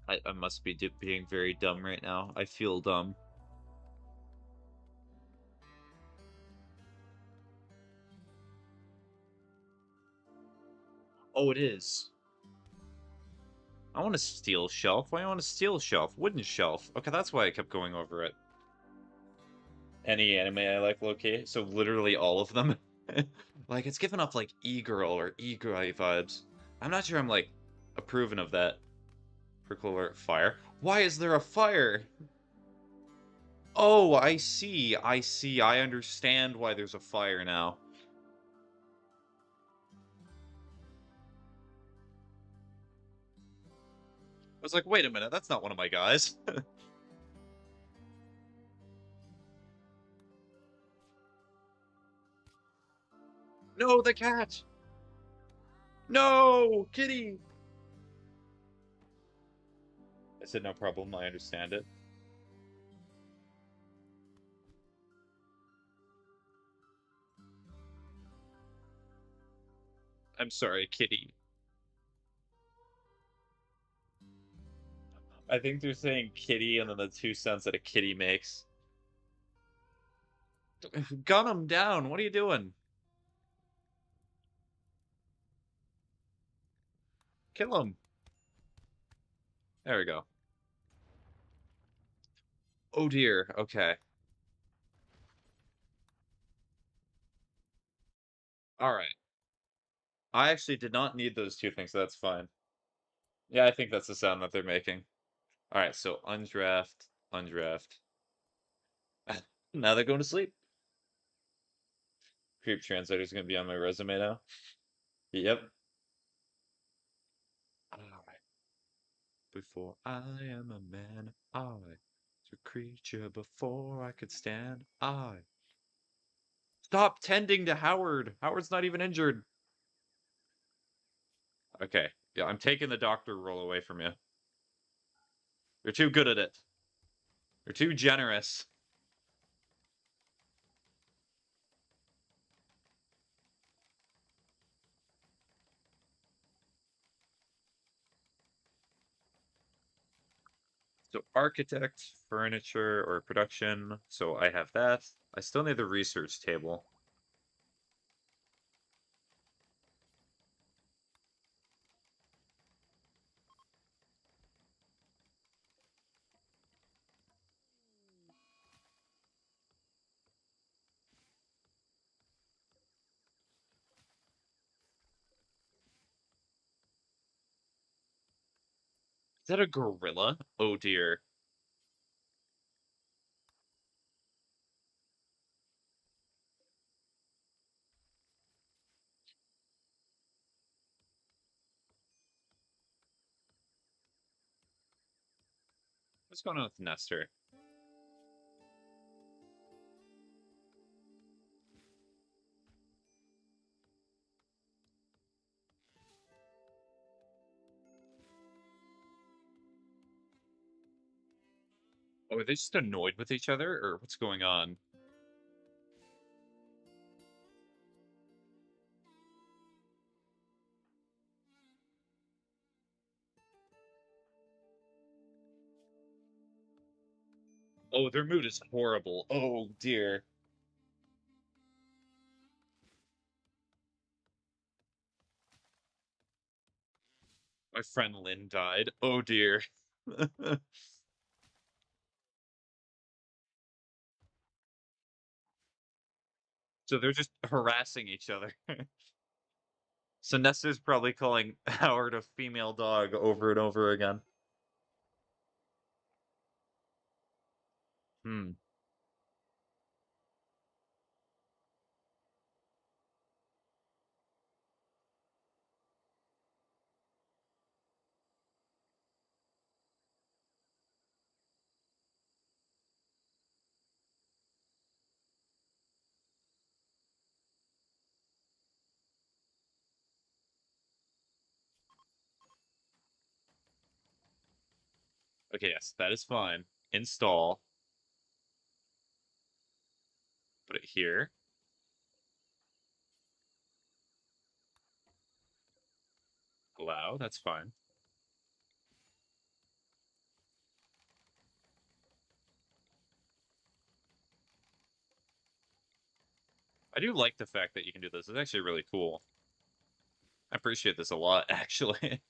I must be being very dumb right now. I feel dumb. Oh, it is. I want a steel shelf. Why do I want a steel shelf? Wooden shelf. Okay, that's why I kept going over it. Any anime I like, Loki. So literally all of them. Like, it's giving off, like, e-girl or e-guy vibes. I'm not sure I'm, like, approving of that. Prickle alert, fire. Why is there a fire? Oh, I see. I see. I understand why there's a fire now. I was like, wait a minute, that's not one of my guys. No, the cat! No! Kitty! I said, no problem, I understand it. I'm sorry, kitty. I think they're saying kitty and then the two sounds that a kitty makes. Gun him down, what are you doing? Kill him. There we go. Oh dear, okay. Alright. I actually did not need those two things, so that's fine. Yeah, I think that's the sound that they're making. Alright, so undraft, undraft. Now they're going to sleep. Creep translator is going to be on my resume now. Yep. Alright. Before I am a man, I was a creature before I could stand. I stop tending to Howard. Howard's not even injured. Okay. Yeah, I'm taking the doctor role away from you. You're too good at it. You're too generous. So architect, furniture, or production. So I have that. I still need the research table. Is that a gorilla? Oh dear. What's going on with Nestor? Oh, are they just annoyed with each other, or what's going on? Oh, their mood is horrible. Oh dear. My friend Lynn died. Oh dear. So they're just harassing each other. So Nestor's probably calling Howard a female dog over and over again. Hmm. Okay, yes, that is fine. Install. Put it here. Allow, that's fine. I do like the fact that you can do this. It's actually really cool. I appreciate this a lot, actually.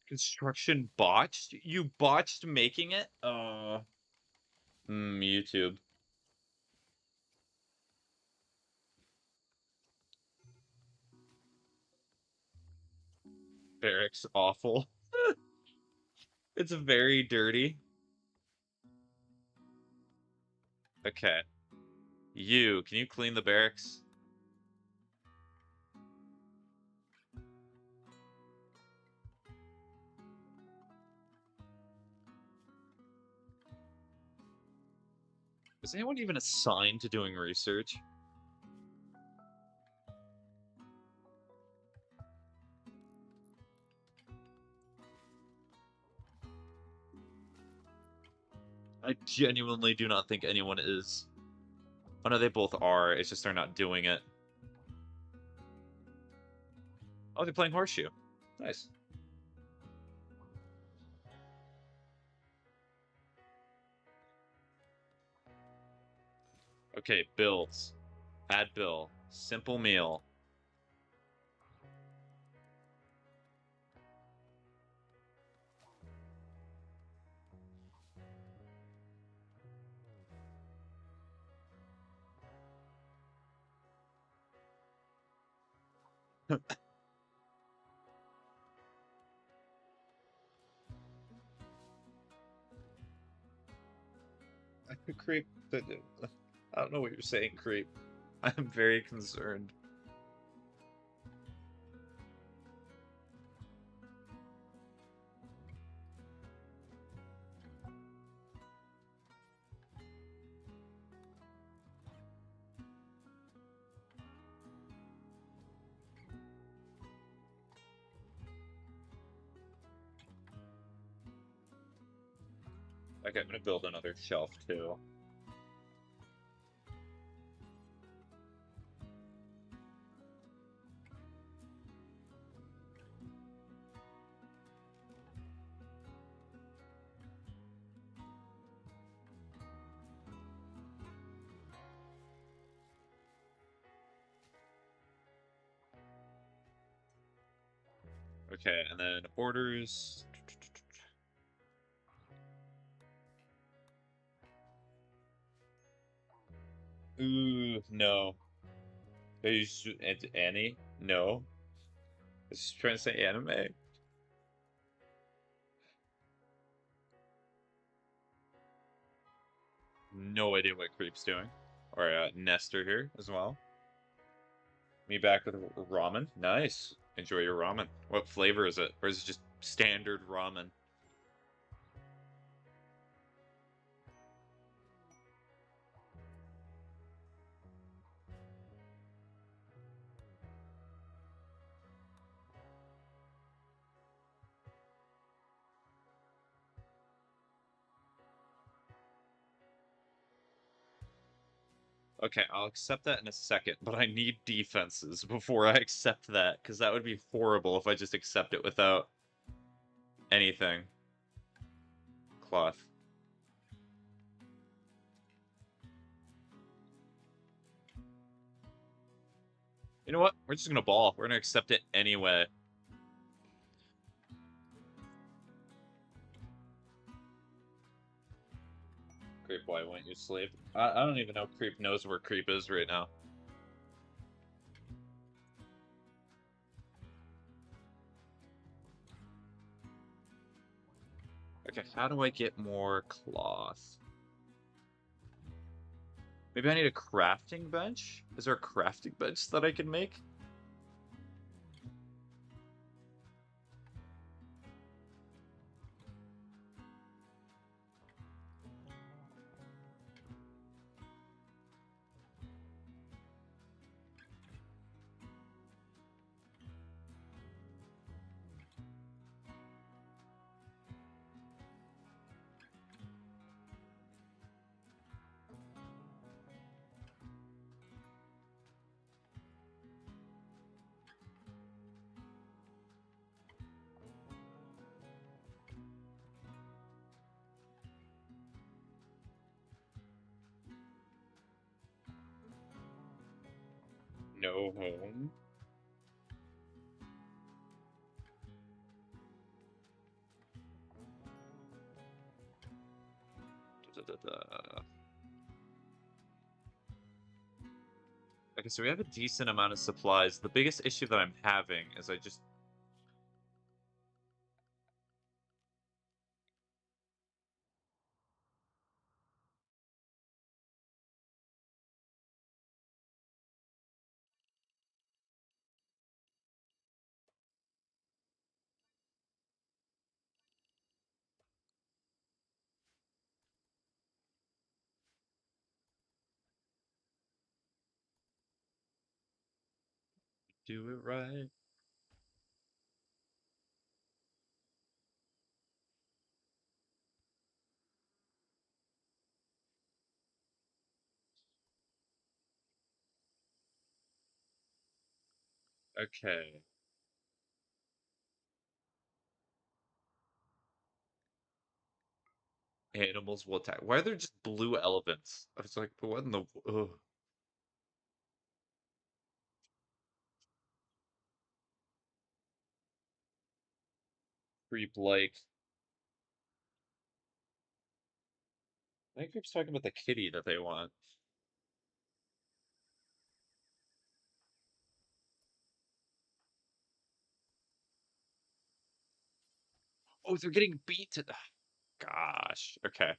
Construction botched? You botched making it? YouTube. Barracks awful. It's very dirty. Okay. Can you clean the barracks? Is anyone even assigned to doing research? I genuinely do not think anyone is. Oh no, they both are. It's just they're not doing it. Oh, they're playing horseshoe. Nice. Okay, builds. Add bill. Simple meal. Creep. I don't know what you're saying, creep. I'm very concerned. Okay, I'm gonna build another shelf too. Okay, and then orders. Ooh, no. Are you Annie? No. Is she trying to say anime? No idea what Creep's doing. Or Nestor here as well. Me back with ramen. Nice. Enjoy your ramen. What flavor is it? Or is it just standard ramen? Okay, I'll accept that in a second, but I need defenses before I accept that, because that would be horrible if I just accept it without anything. Cloth. You know what? We're just gonna ball. We're gonna accept it anyway. why won't you sleep? I don't even know Creep knows where Creep is right now. Okay, how do I get more cloth? Maybe I need a crafting bench? Is there a crafting bench that I can make? No home. Da, da, da, da. Okay, so we have a decent amount of supplies. The biggest issue that I'm having is I just... Do it right. Okay. Animals will attack. Why are there just blue elephants? I was like, what in the... Ugh. Creep-like. I think Creep's talking about the kitty that they want. Oh, they're getting beat to... Gosh. Okay.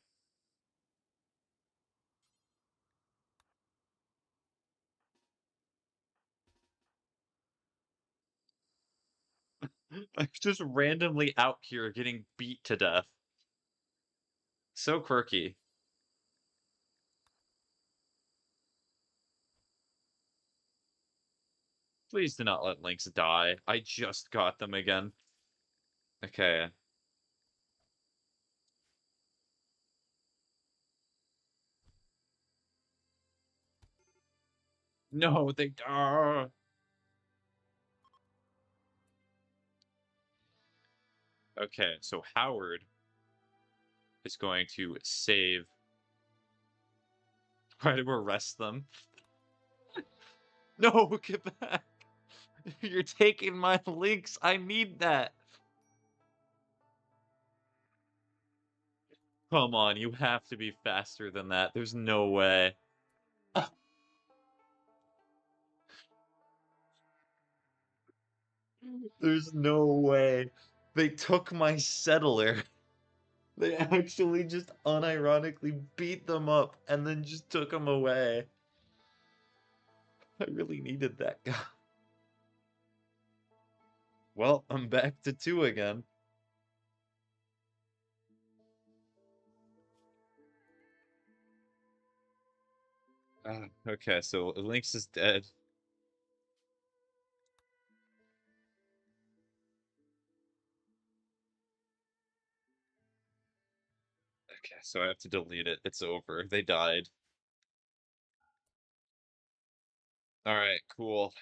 I'm just randomly out here getting beat to death. So quirky. Please do not let Lynx die. I just got them again. Okay. No, they... Okay, so Howard is going to save... Try to arrest them. No, get back! You're taking my links. I need that. Come on, you have to be faster than that. There's no way. There's no way. They took my settler. They actually just unironically beat them up and then just took them away. I really needed that guy. Well, I'm back to 2 again. Okay, so Lynx is dead. Okay, so I have to delete it. It's over. They died. Alright, cool.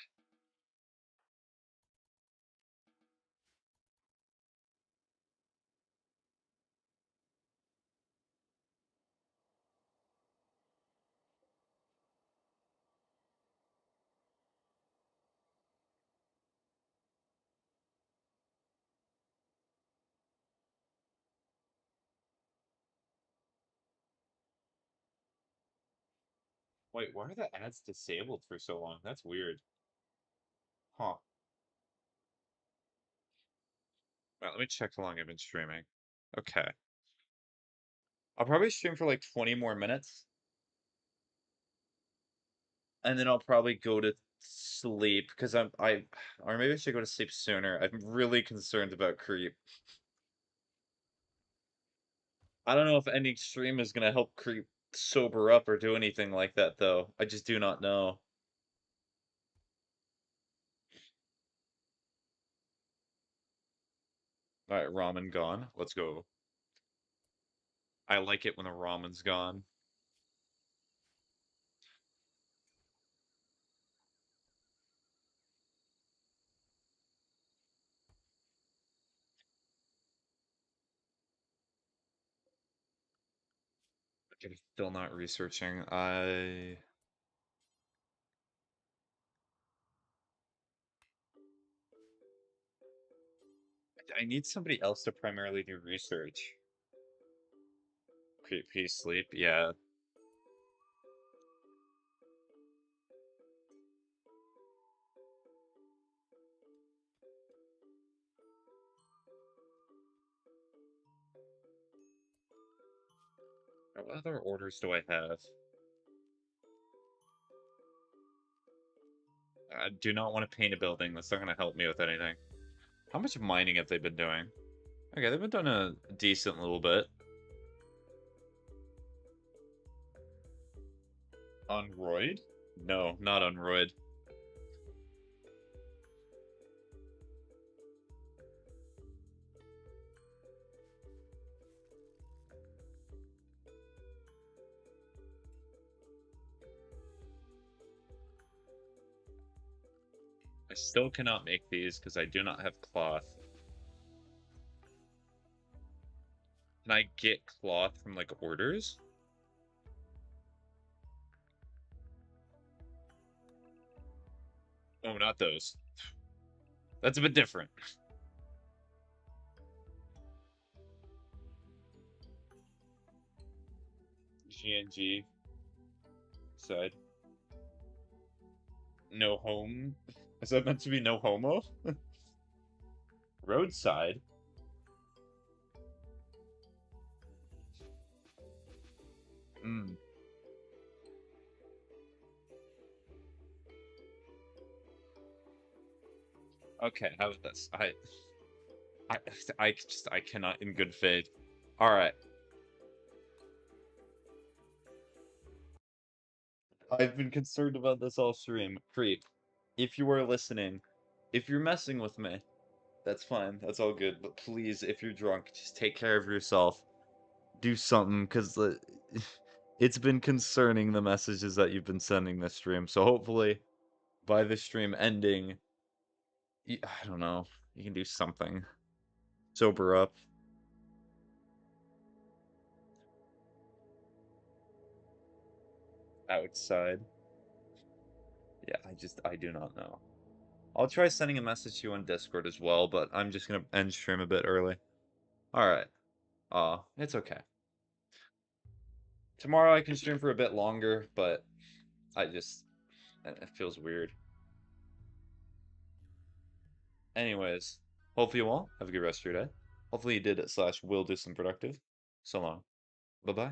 Wait, why are the ads disabled for so long? That's weird. Huh. Well, let me check how long I've been streaming. Okay. I'll probably stream for like 20 more minutes, and then I'll probably go to sleep because or maybe I should go to sleep sooner. I'm really concerned about Creep. I don't know if ending stream is gonna help Creep sober up or do anything like that, though. I just do not know. All right, ramen gone. Let's go. I like it when the ramen's gone. Okay, still not researching. I need somebody else to primarily do research. Creep, peace, sleep. Yeah. What other orders do I have? I do not want to paint a building. That's not going to help me with anything. How much mining have they been doing? Okay, they've been doing a decent little bit. On Roid? No, not on Roid. I still cannot make these because I do not have cloth. Can I get cloth from, like, orders? Oh, not those. That's a bit different. GNG side. No home. Is that meant to be no homo? Roadside? Hmm. Okay, how about this? I, I cannot in good faith. All right. I've been concerned about this all stream. Creep, if you are listening, if you're messing with me, that's fine. That's all good. But please, if you're drunk, just take care of yourself. Do something, because it's been concerning the messages that you've been sending this stream. So hopefully, by the stream ending, I don't know, you can do something. Sober up. Outside. Yeah, I do not know. I'll try sending a message to you on Discord as well, but I'm just gonna end stream a bit early. Alright. It's okay. Tomorrow I can stream for a bit longer, but I just, it feels weird. Anyways, hopefully you all have a good rest of your day. Hopefully you did / will do some productive. So long. Bye-bye.